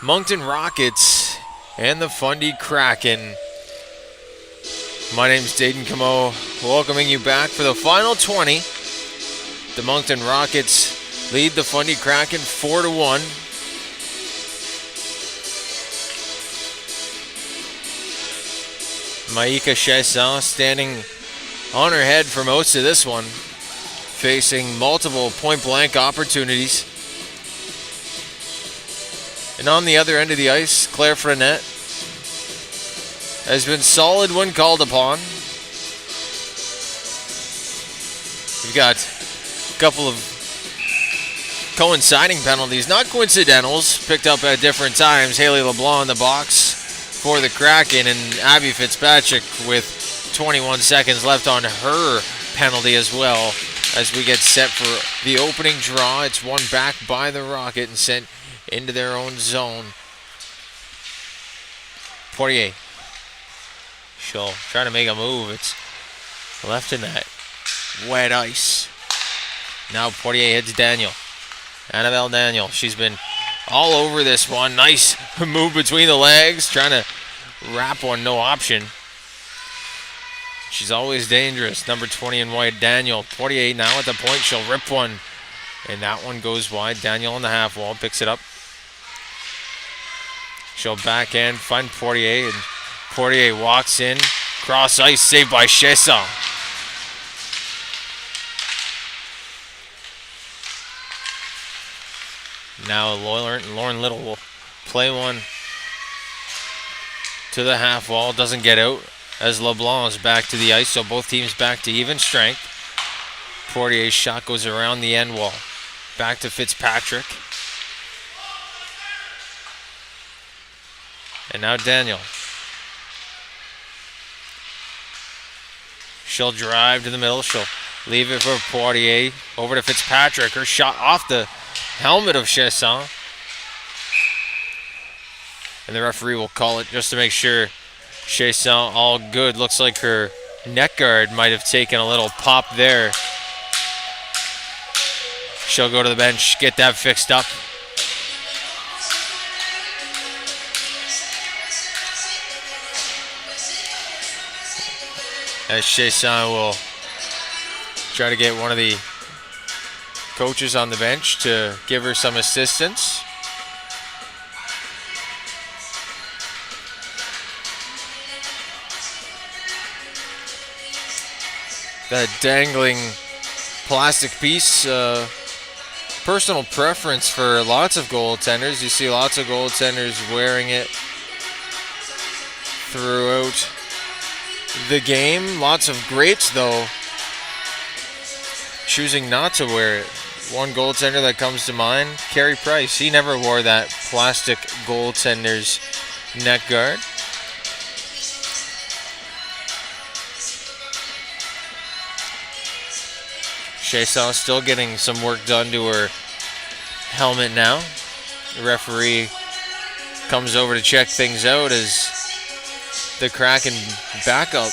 Moncton Rockets and the Fundy Kraken. My name's Dayton Camo, welcoming you back for the final 20. The Moncton Rockets lead the Fundy Kraken 4-1. Maika Chesson standing on her head for most of this one, facing multiple point-blank opportunities. And on the other end of the ice, Claire Frenette has been solid when called upon. We've got a couple of coinciding penalties, not coincidentals, picked up at different times. Haley LeBlanc in the box for the Kraken, and Abby Fitzpatrick with 21 seconds left on her penalty as well, as we get set for the opening draw. It's won back by the Rocket and sent into their own zone. Poirier. She'll try to make a move. It's left in that wet ice. Now Poirier hits Daniel. Annabelle Daniel. She's been all over this one. Nice move between the legs. Trying to wrap one. No option. She's always dangerous. Number 20 in white, Daniel. Poirier now at the point. She'll rip one. And that one goes wide. Daniel on the half wall. Picks it up. She'll backhand. Find Poirier. And Poirier walks in. Cross ice. Saved by Chesson. Now Lauren Little will play one to the half wall. Doesn't get out as LeBlanc is back to the ice, so both teams back to even strength. Poirier's shot goes around the end wall. Back to Fitzpatrick. And now Daniel. She'll drive to the middle. She'll leave it for Poirier. Over to Fitzpatrick. Her shot off the helmet of Chesson. And the referee will call it just to make sure Chesson all good. Looks like her neck guard might have taken a little pop there. She'll go to the bench, get that fixed up. As Chesson will try to get one of the coaches on the bench to give her some assistance. That dangling plastic piece, personal preference for lots of goaltenders. You see lots of goaltenders wearing it throughout the game. Lots of greats, though, choosing not to wear it. One goaltender that comes to mind, Carey Price. He never wore that plastic goaltender's neck guard. Chesson still getting some work done to her helmet now. The referee comes over to check things out as the Kraken backup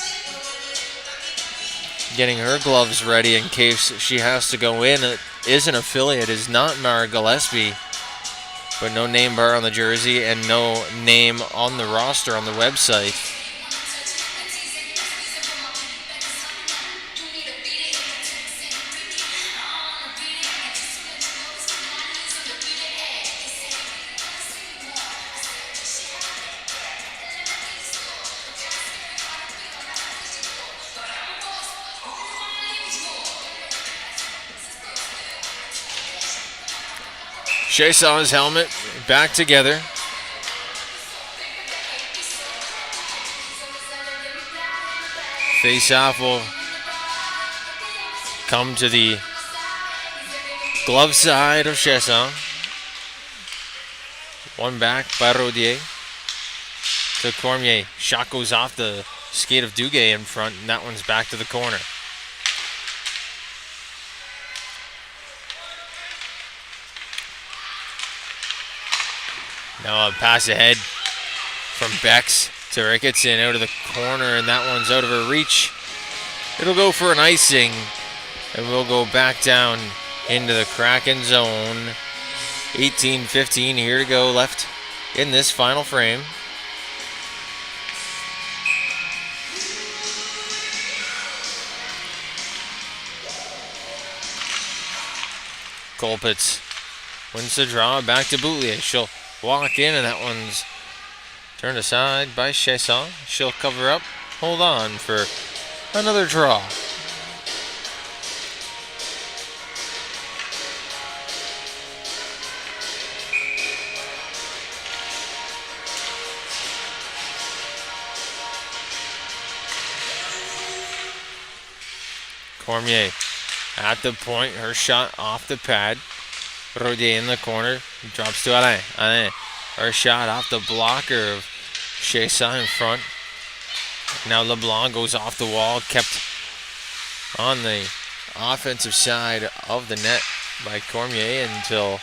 getting her gloves ready in case she has to go in. It is an affiliate, is not Mara Gillespie, but no name bar on the jersey and no name on the roster on the website. Chesson's helmet back together. Face-off will come to the glove side of Chesson. One back by Rodier to Cormier. Shot goes off the skate of Duguay in front, and that one's back to the corner. Now a pass ahead from Bex to Ricketson out of the corner, and that one's out of her reach. It'll go for an icing And we'll go back down into the Kraken zone. 18-15 here to go left in this final frame. Colpitz wins the draw, back to Boulier. She'll walk in, and that one's turned aside by Chesson. She'll cover up, hold on for another draw. Cormier at the point, her shot off the pad. Rodier in the corner, drops to Alain. Alain, her shot off the blocker of Chesson in front. Now LeBlanc goes off the wall, kept on the offensive side of the net by Cormier until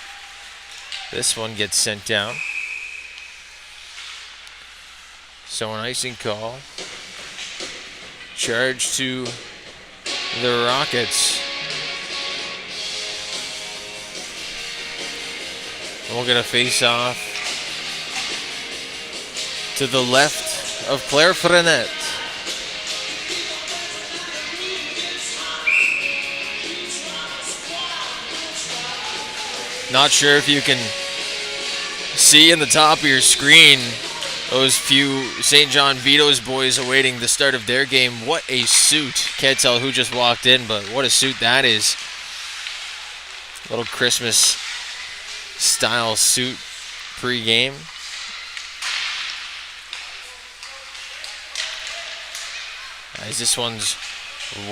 this one gets sent down. So an icing call. Charge to the Rockets. We'll get a face-off to the left of Claire Frenet. Not sure if you can see in the top of your screen those few St. John Vito's boys awaiting the start of their game. What a suit. Can't tell who just walked in, but what a suit that is. Little Christmas style suit pre-game. As this one's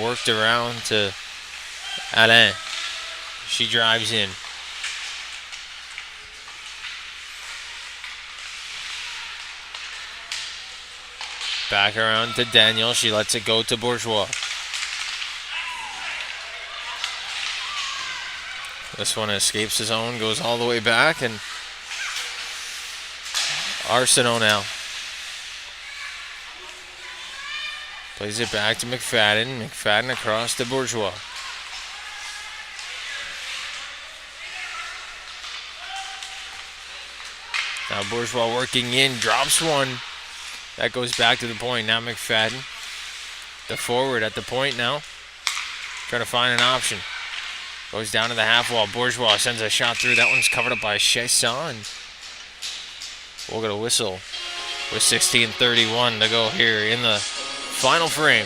worked around to Alain. She drives in. Back around to Daniel. She lets it go to Bourgeois. This one escapes his own, goes all the way back, and Arsenault now plays it back to McFadden. McFadden across to Bourgeois. Now Bourgeois working in, drops one. That goes back to the point. Now McFadden, the forward at the point now, trying to find an option. Goes down to the half wall. Bourgeois sends a shot through. That one's covered up by Chesson. We'll get a whistle with 16:31 to go here in the final frame.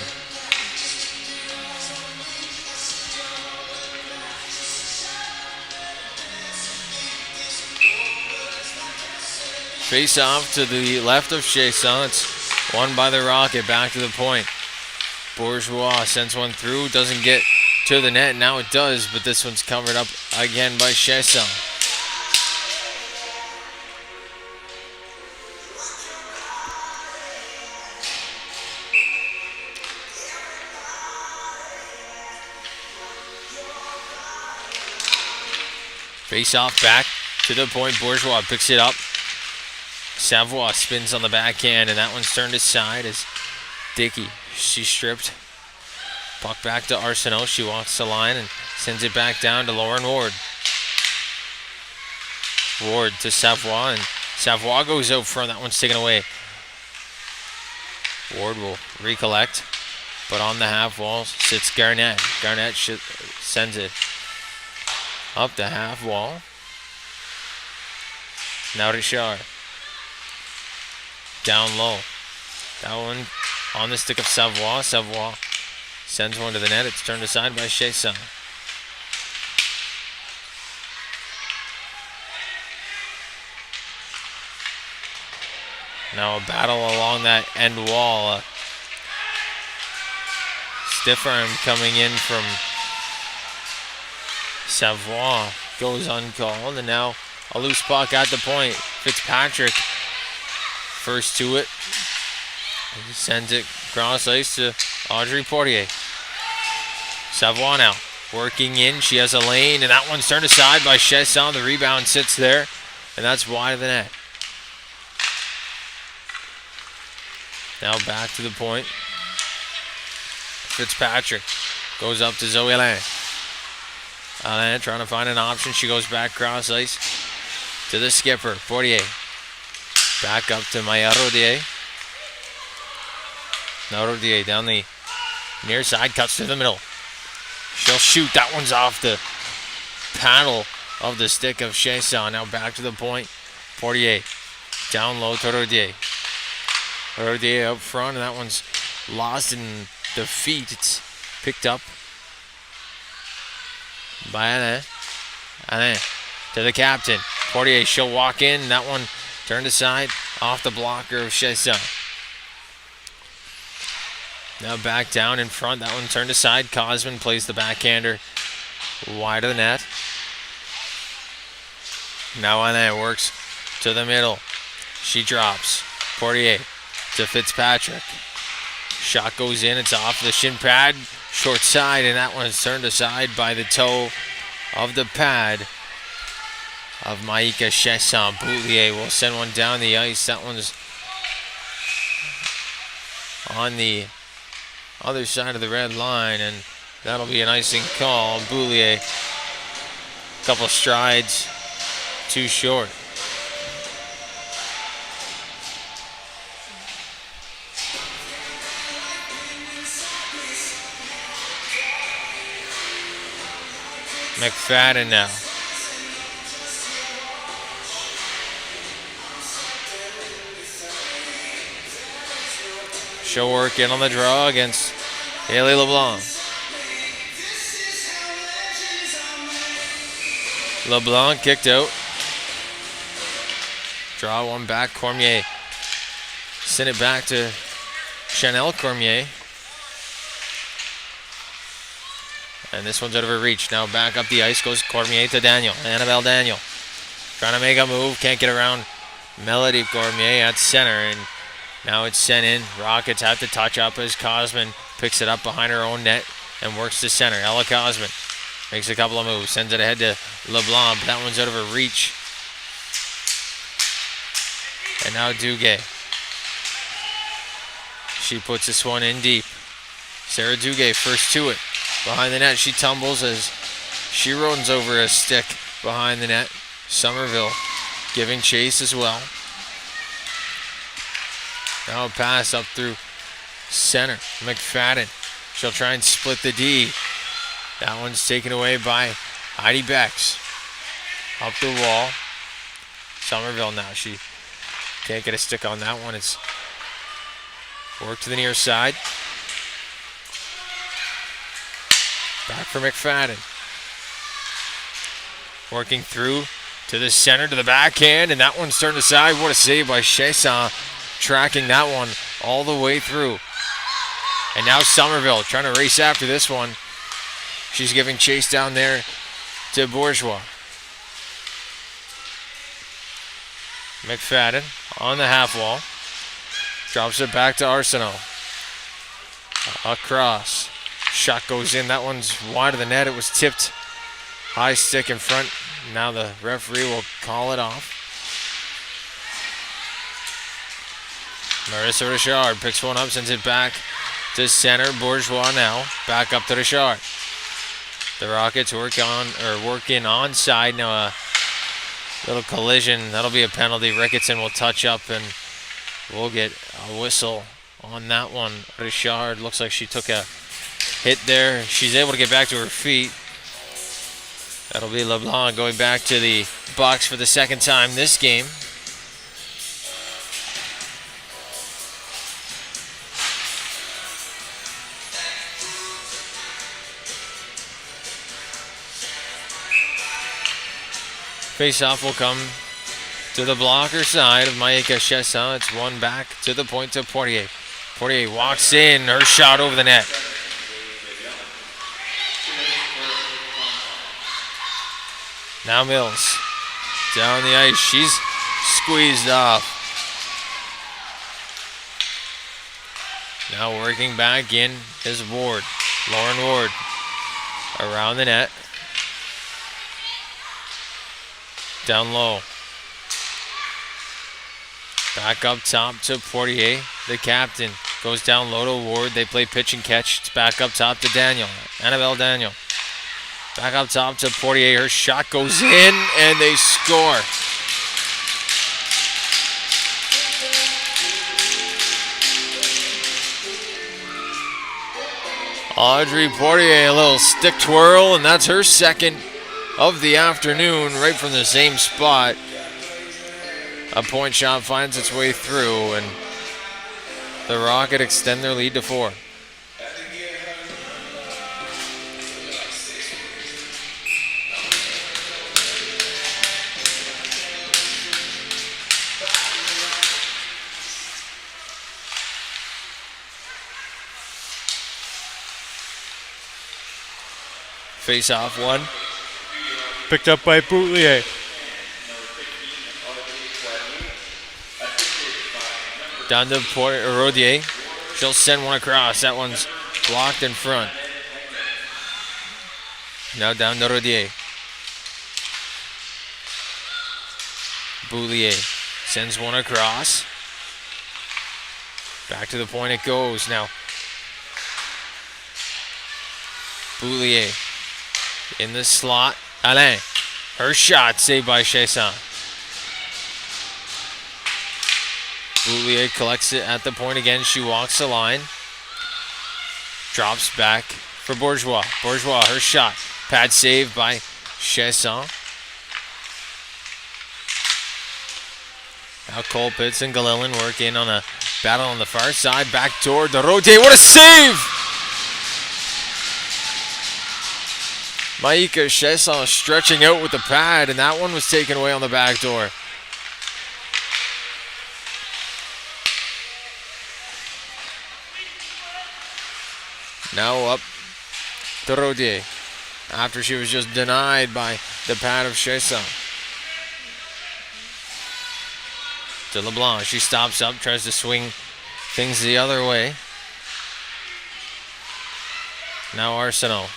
Face off to the left of Chesson. It's won by the Rocket. Back to the point. Bourgeois sends one through. Doesn't get to the net. Now it does, but this one's covered up again by Chesson. Face off back to the point. Bourgeois picks it up. Savoie spins on the backhand, and that one's turned aside as Dickey. She's stripped. Puck back to Arsenault. She walks the line and sends it back down to Lauren Ward. Ward to Savoie, and Savoie goes out front. That one's taken away. Ward will recollect, but on the half wall sits Garnett. Garnett sends it up the half wall. Now Richard. Down low. That one on the stick of Savoie. Savoie sends one to the net. It's turned aside by Chesson. Now a battle along that end wall. Stiff arm coming in from Savoie. Goes uncalled. And now a loose puck at the point. Fitzpatrick first to it. He sends it cross ice to Audrey Portier. Savoie now working in. She has a lane, and that one's turned aside by Chesson. The rebound sits there, and that's wide of the net. Now back to the point. Fitzpatrick goes up to Zoe Alain. Alain trying to find an option. She goes back cross ice to the skipper, Portier. Back up to Maya Rodier. Now Rodier down the near side, cuts to the middle. She'll shoot. That one's off the paddle of the stick of Chesson. Now back to the point. Portier down low to Rodier. Rodier up front, and that one's lost in the feet. It's picked up by Alain. Alain to the captain. Portier, she'll walk in. That one turned aside off the blocker of Chesson. Now back down in front. That one turned aside. Cosman plays the backhander wide of the net. Now Alain works to the middle. She drops. Portier to Fitzpatrick. Shot goes in. It's off the shin pad. Short side, and that one is turned aside by the toe of the pad of Maïka Chesson. Boulier will send one down the ice. That one's on the other side of the red line, and that'll be an icing call. Boulier, a couple strides too short. McFadden now. She'll work in on the draw against Haley LeBlanc. LeBlanc kicked out. Draw one back. Cormier. Send it back to Chanel Cormier. And this one's out of her reach. Now back up the ice goes Cormier to Daniel. Annabelle Daniel trying to make a move. Can't get around Melody Cormier at center. And now it's sent in. Rockets have to touch up as Cosman picks it up behind her own net and works to center. Ella Cosman makes a couple of moves. Sends it ahead to LeBlanc. But that one's out of her reach. And now Duguay. She puts this one in deep. Sarah Duguay first to it. Behind the net, she tumbles as she runs over a stick behind the net. Somerville giving chase as well. Now a pass up through center. McFadden. She'll try and split the D. That one's taken away by Heidi Becks. Up the wall. Somerville now. She can't get a stick on that one. It's work to the near side. Back for McFadden. Working through to the center, to the backhand, and that one's turned aside. What a save by Chesson, tracking that one all the way through. And now Somerville trying to race after this one. She's giving chase down there to Bourgeois. McFadden on the half wall. Drops it back to Arsenault. Across. Shot goes in. That one's wide of the net. It was tipped. High stick in front. Now the referee will call it off. Marissa Richard picks one up, sends it back to center. Bourgeois now. Back up to Richard. The Rockets work in onside. Now a little collision. That'll be a penalty. Ricketson will touch up and we'll get a whistle on that one. Richard looks like she took a hit there. She's able to get back to her feet. That'll be LeBlanc going back to the box for the second time this game. Face-off will come to the blocker side of Maïka Chesson. It's one back to the point to Portier. Portier walks in. Her shot over the net. Now Mills down the ice. She's squeezed off. Now working back in is Ward. Lauren Ward around the net. Down low. Back up top to Portier. The captain goes down low to Ward. They play pitch and catch. It's back up top to Daniel. Annabelle Daniel. Back up top to Portier. Her shot goes in, and they score. Audrey Portier, a little stick twirl, and that's her second of the afternoon, right from the same spot. A point shot finds its way through, and the Rocket extend their lead to 4. Face off one. Picked up by Boutelier. Down to Rodier. She'll send one across. That one's blocked in front. Now down to Rodier. Boutelier sends one across. Back to the point it goes now. Boutelier in the slot. Alain. Her shot saved by Chesson. Boutelier collects it at the point again. She walks the line. Drops back for Bourgeois. Bourgeois, her shot. Pad saved by Chesson. Now Colpitts and Galilin work in on a battle on the far side. Back door to Rodier. What a save! Maika Chesson stretching out with the pad, and that one was taken away on the back door. Now up to Rodier after she was just denied by the pad of Chesson. To LeBlanc. She stops up, tries to swing things the other way. Now Arsenault.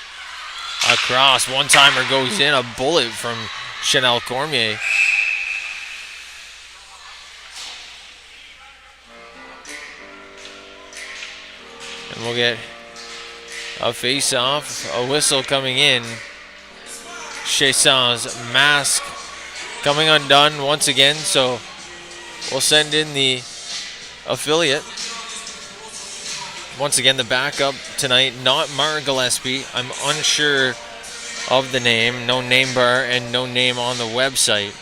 Across. One-timer goes in. A bullet from Chanel Cormier. And we'll get a face-off. A whistle coming in. Chesson's mask coming undone once again. So we'll send in the affiliate. Once again, the backup tonight, not Mara Gillespie. I'm unsure of the name. No name bar and no name on the website.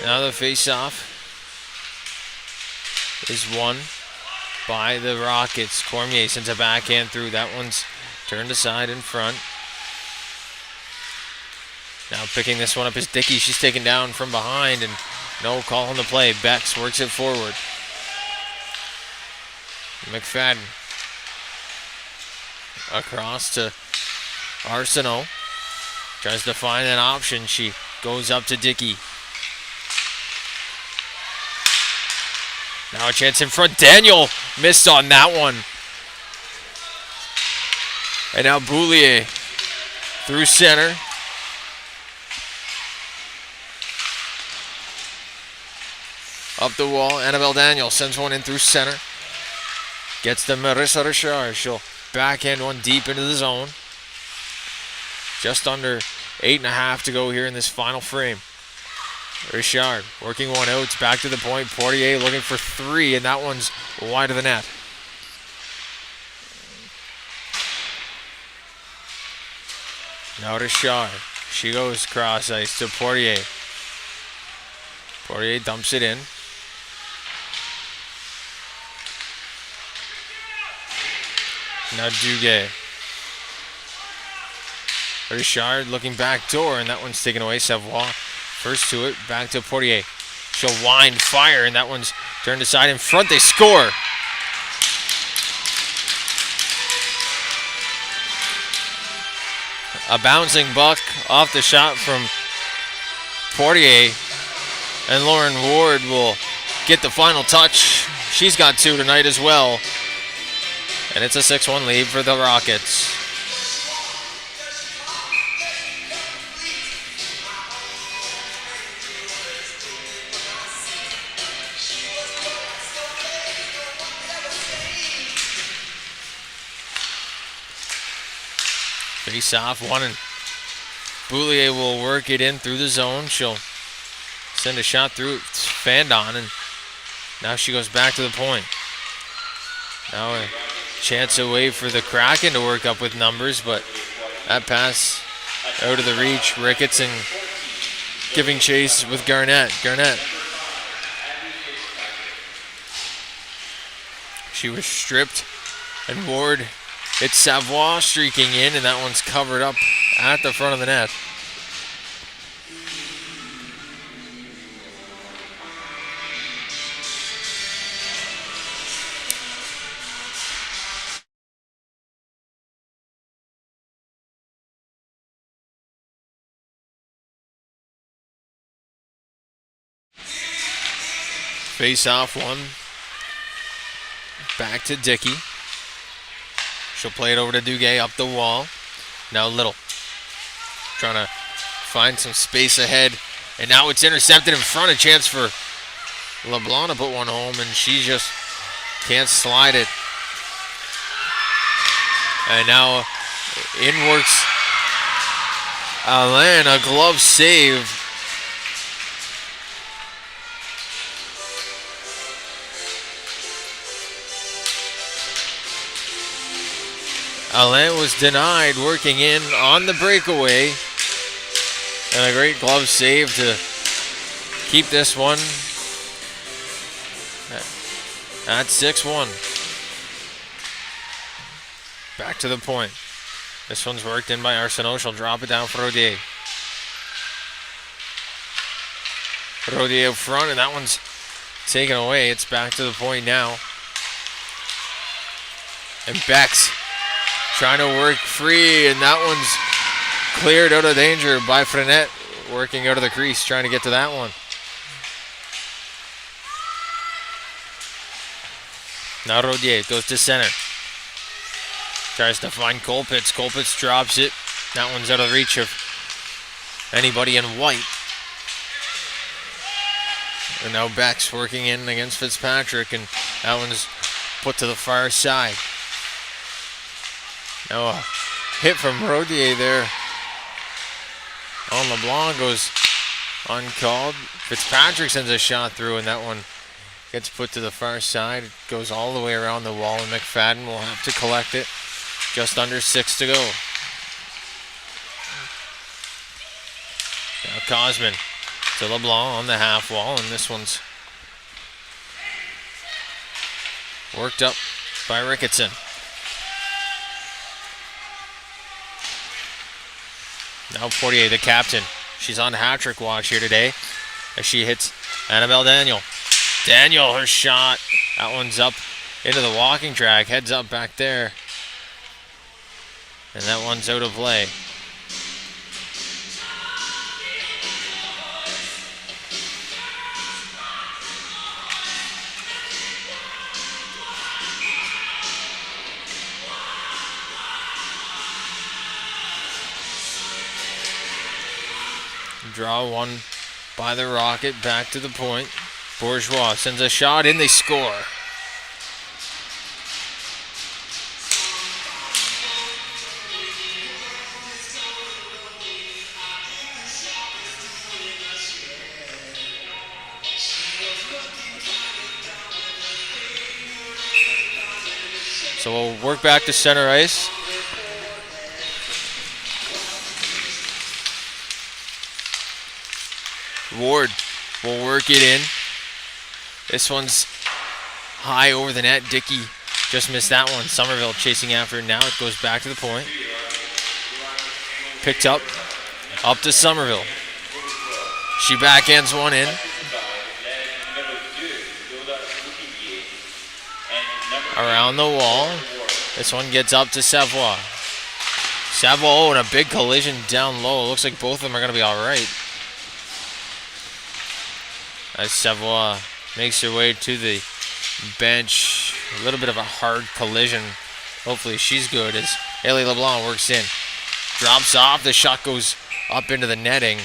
Now the face-off is won by the Rockets. Cormier sends a backhand through. That one's turned aside in front. Now picking this one up is Dickey. She's taken down from behind, and no call on the play. Bex works it forward. McFadden across to Arsenault. Tries to find an option. She goes up to Dickey. Now a chance in front. Daniel missed on that one. And now Boutelier through center. Up the wall. Annabelle Daniel sends one in through center. Gets to Marissa Richard. She'll backhand one deep into the zone. Just under 8.5 to go here in this final frame. Richard working one out. It's back to the point. Portier looking for 3, and that one's wide of the net. Now Richard. She goes cross ice to Portier. Portier dumps it in. Now Duguay. Richard looking back door, and that one's taken away. Savoie first to it, back to Portier. She'll wind, fire, and that one's turned aside in front. They score. A bouncing buck off the shot from Portier, and Lauren Ward will get the final touch. She's got 2 tonight as well, and it's a 6-1 lead for the Rockets. Face off one, and Boulier will work it in through the zone. She'll send a shot through. It's fanned on, and now she goes back to the point. Now a chance away for the Kraken to work up with numbers, but that pass out of the reach. Ricketson giving chase with Garnett. Garnett. She was stripped, and Ward, it's Savoie streaking in, and that one's covered up at the front of the net. Face off one. Back to Dickey. She'll play it over to Duguay up the wall. Now Little. Trying to find some space ahead. And now it's intercepted in front. A chance for LeBlanc to put one home, and she just can't slide it. And now in works Alain, a glove save. Alain was denied working in on the breakaway. And a great glove save to keep this one at 6-1. Back to the point. This one's worked in by Arsenault. She'll drop it down for Rodier. Rodier up front, and that one's taken away. It's back to the point now. And Bex trying to work free, and that one's cleared out of danger by Frenette, working out of the crease, trying to get to that one. Now Rodier goes to center. Tries to find Colpitts. Colpitts drops it. That one's out of reach of anybody in white. And now Beck's working in against Fitzpatrick, and that one's put to the far side. Now a hit from Rodier there on LeBlanc goes uncalled. Fitzpatrick sends a shot through, and that one gets put to the far side. It goes all the way around the wall, and McFadden will have to collect it. Just under 6 to go. Now Cosman to LeBlanc on the half wall, and this one's worked up by Ricketson. Now Portier, the captain. She's on hat-trick watch here today as she hits Annabelle Daniel. Daniel, her shot. That one's up into the walking track. Heads up back there. And that one's out of play. Draw one by the Rocket, back to the point. Bourgeois sends a shot in, they score. So we'll work back to center ice. Ward will work it in. This one's high over the net. Dickey just missed that one. Somerville chasing after it now. It goes back to the point. Picked up to Somerville. She backhands one in. Around the wall. This one gets up to Savoie. Savoie, and a big collision down low. It looks like both of them are going to be all right. As Savoie makes her way to the bench. A little bit of a hard collision. Hopefully she's good as Ellie LeBlanc works in. Drops off. The shot goes up into the netting.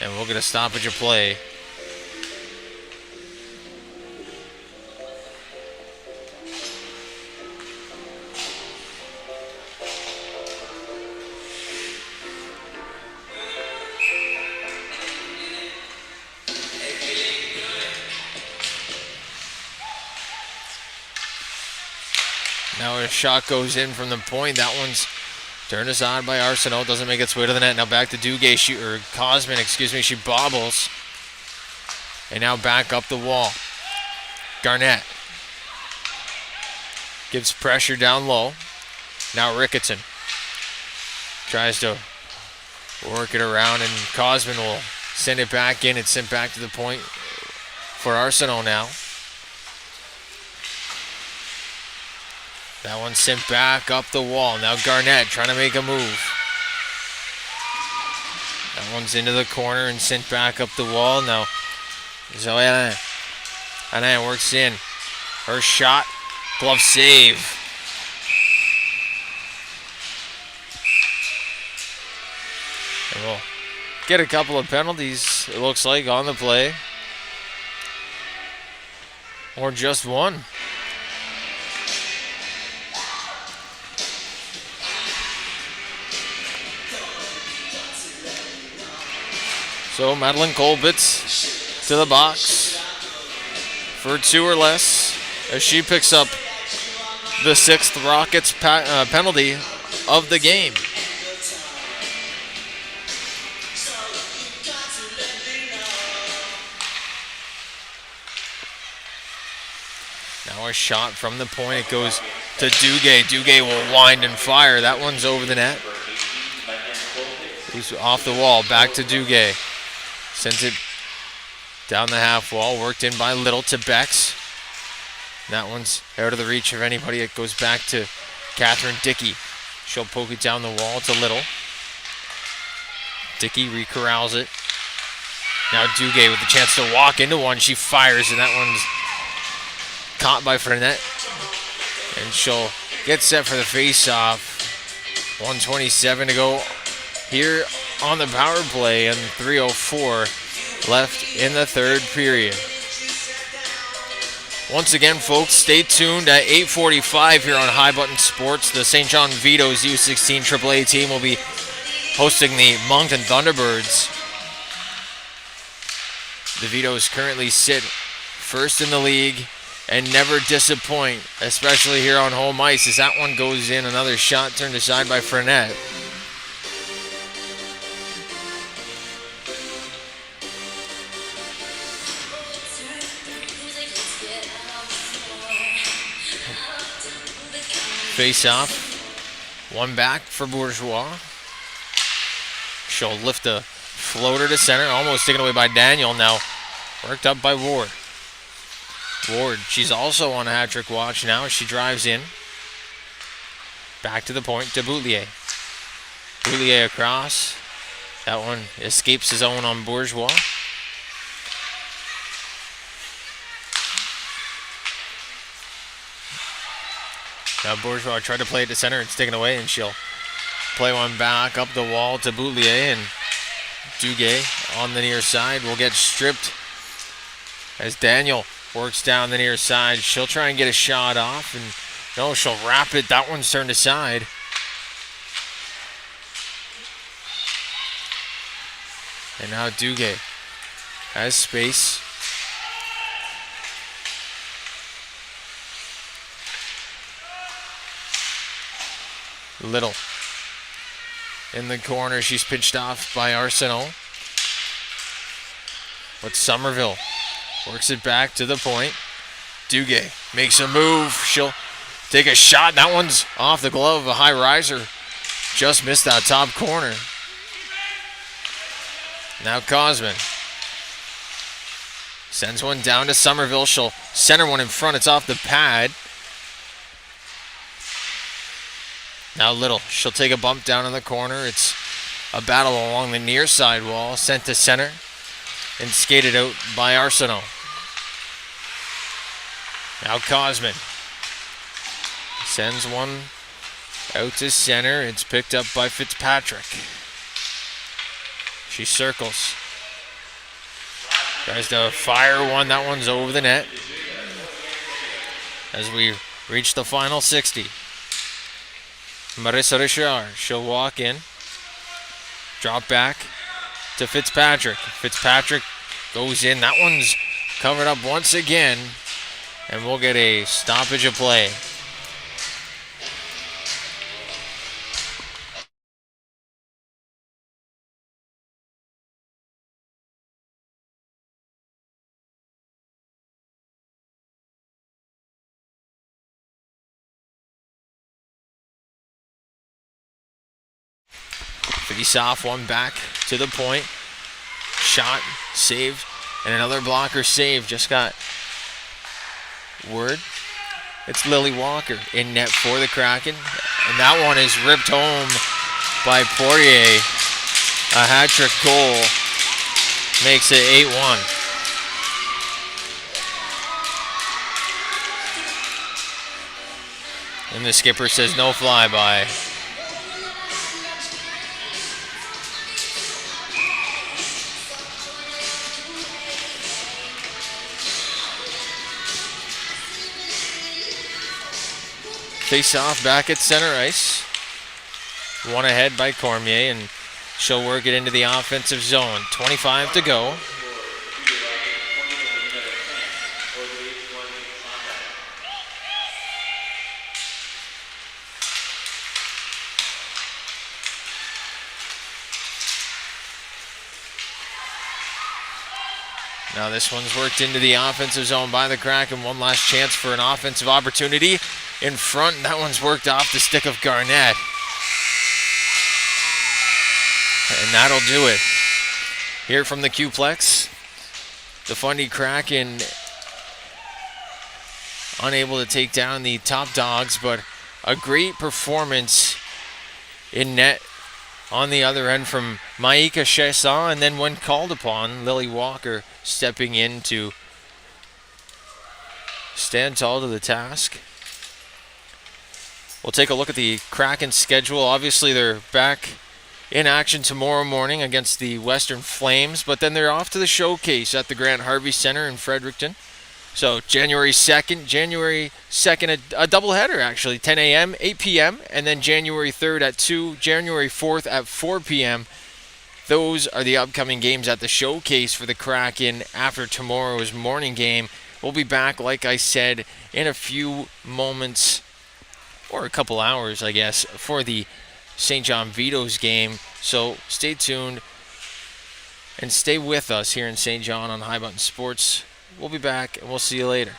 And we'll get a stoppage of play. Now a shot goes in from the point. That one's turned aside by Arsenault. Doesn't make its way to the net. Now back to Duguay. Cosman, excuse me. She bobbles. And now back up the wall. Garnett gives pressure down low. Now Ricketson tries to work it around, and Cosman will send it back in. It's sent back to the point for Arsenault now. That one's sent back up the wall. Now Garnett trying to make a move. That one's into the corner and sent back up the wall. Now Zoé Alain works in. Her shot. Glove save. And we'll get a couple of penalties, it looks like, on the play. Or just one. So Madeline Kolbitz to the box for 2 or less as she picks up the 6th Rockets penalty of the game. Now a shot from the point. It goes to Duguay. Duguay will wind and fire. That one's over the net. He's off the wall. Back to Duguay. Sends it down the half wall. Worked in by Little to Bex. That one's out of the reach of anybody. It goes back to Catherine Dickey. She'll poke it down the wall to Little. Dickey recorrals it. Now Duguay with the chance to walk into one. She fires, and that one's caught by Frenette. And she'll get set for the face-off. 1:27 to go here on the power play, and 3:04 left in the third period. Once again, folks, stay tuned at 8:45 here on High Button Sports. The St. John Vito's U16 AAA team will be hosting the Moncton Thunderbirds. The Vitos currently sit first in the league and never disappoint, especially here on home ice, as that one goes in. Another shot turned aside by Frenette. Face off. One back for Bourgeois. She'll lift a floater to center. Almost taken away by Daniel. Now worked up by Ward. Ward, she's also on a hat-trick watch now. She drives in. Back to the point to Boulier. Boulier across. That one escapes his own on Bourgeois. Now Bourgeois tried to play it to center. It's taken away, and she'll play one back up the wall to Boulier, and Duguay on the near side will get stripped as Daniel works down the near side. She'll try and get a shot off, and no, she'll wrap it. That one's turned aside. And now Duguay has space. Little in the corner. She's pitched off by Arsenault. But Somerville works it back to the point. Duguay makes a move. She'll take a shot. That one's off the glove of a high riser. Just missed that top corner. Now Cosman sends one down to Somerville. She'll center one in front. It's off the pad. Now Little, she'll take a bump down in the corner. It's a battle along the near side wall, sent to center and skated out by Arsenault. Now Cosman sends one out to center. It's picked up by Fitzpatrick. She circles. Tries to fire one. That one's over the net. As we reach the final 60. Marissa Richard, she'll walk in. Drop back to Fitzpatrick. Fitzpatrick goes in. That one's covered up once again. And we'll get a stoppage of play. Face off, one back to the point. Shot, saved, and another blocker save. Just got word. It's Lily Walker in net for the Kraken. And that one is ripped home by Poirier. A hat-trick goal makes it 8-1. And the skipper says no flyby. Face off back at center ice. One ahead by Cormier, and she'll work it into the offensive zone. 25 to go. Now this one's worked into the offensive zone by the Kraken. One last chance for an offensive opportunity in front. That one's worked off the stick of Garnett. And that'll do it. Here from the Q-Plex, the Fundy Kraken unable to take down the top dogs, but a great performance in net on the other end from Maika Chesson, and then when called upon, Lily Walker stepping in to stand tall to the task. We'll take a look at the Kraken schedule. Obviously, they're back in action tomorrow morning against the Western Flames, but then they're off to the showcase at the Grant Harvey Center in Fredericton. So January 2nd, a doubleheader actually, 10 a.m., 8 p.m., and then January 3rd at 2, January 4th at 4 p.m. Those are the upcoming games at the showcase for the Kraken after tomorrow's morning game. We'll be back, like I said, in a few moments, or a couple hours, I guess, for the St. John Vito's game. So stay tuned and stay with us here in St. John on High Button Sports. We'll be back, and we'll see you later.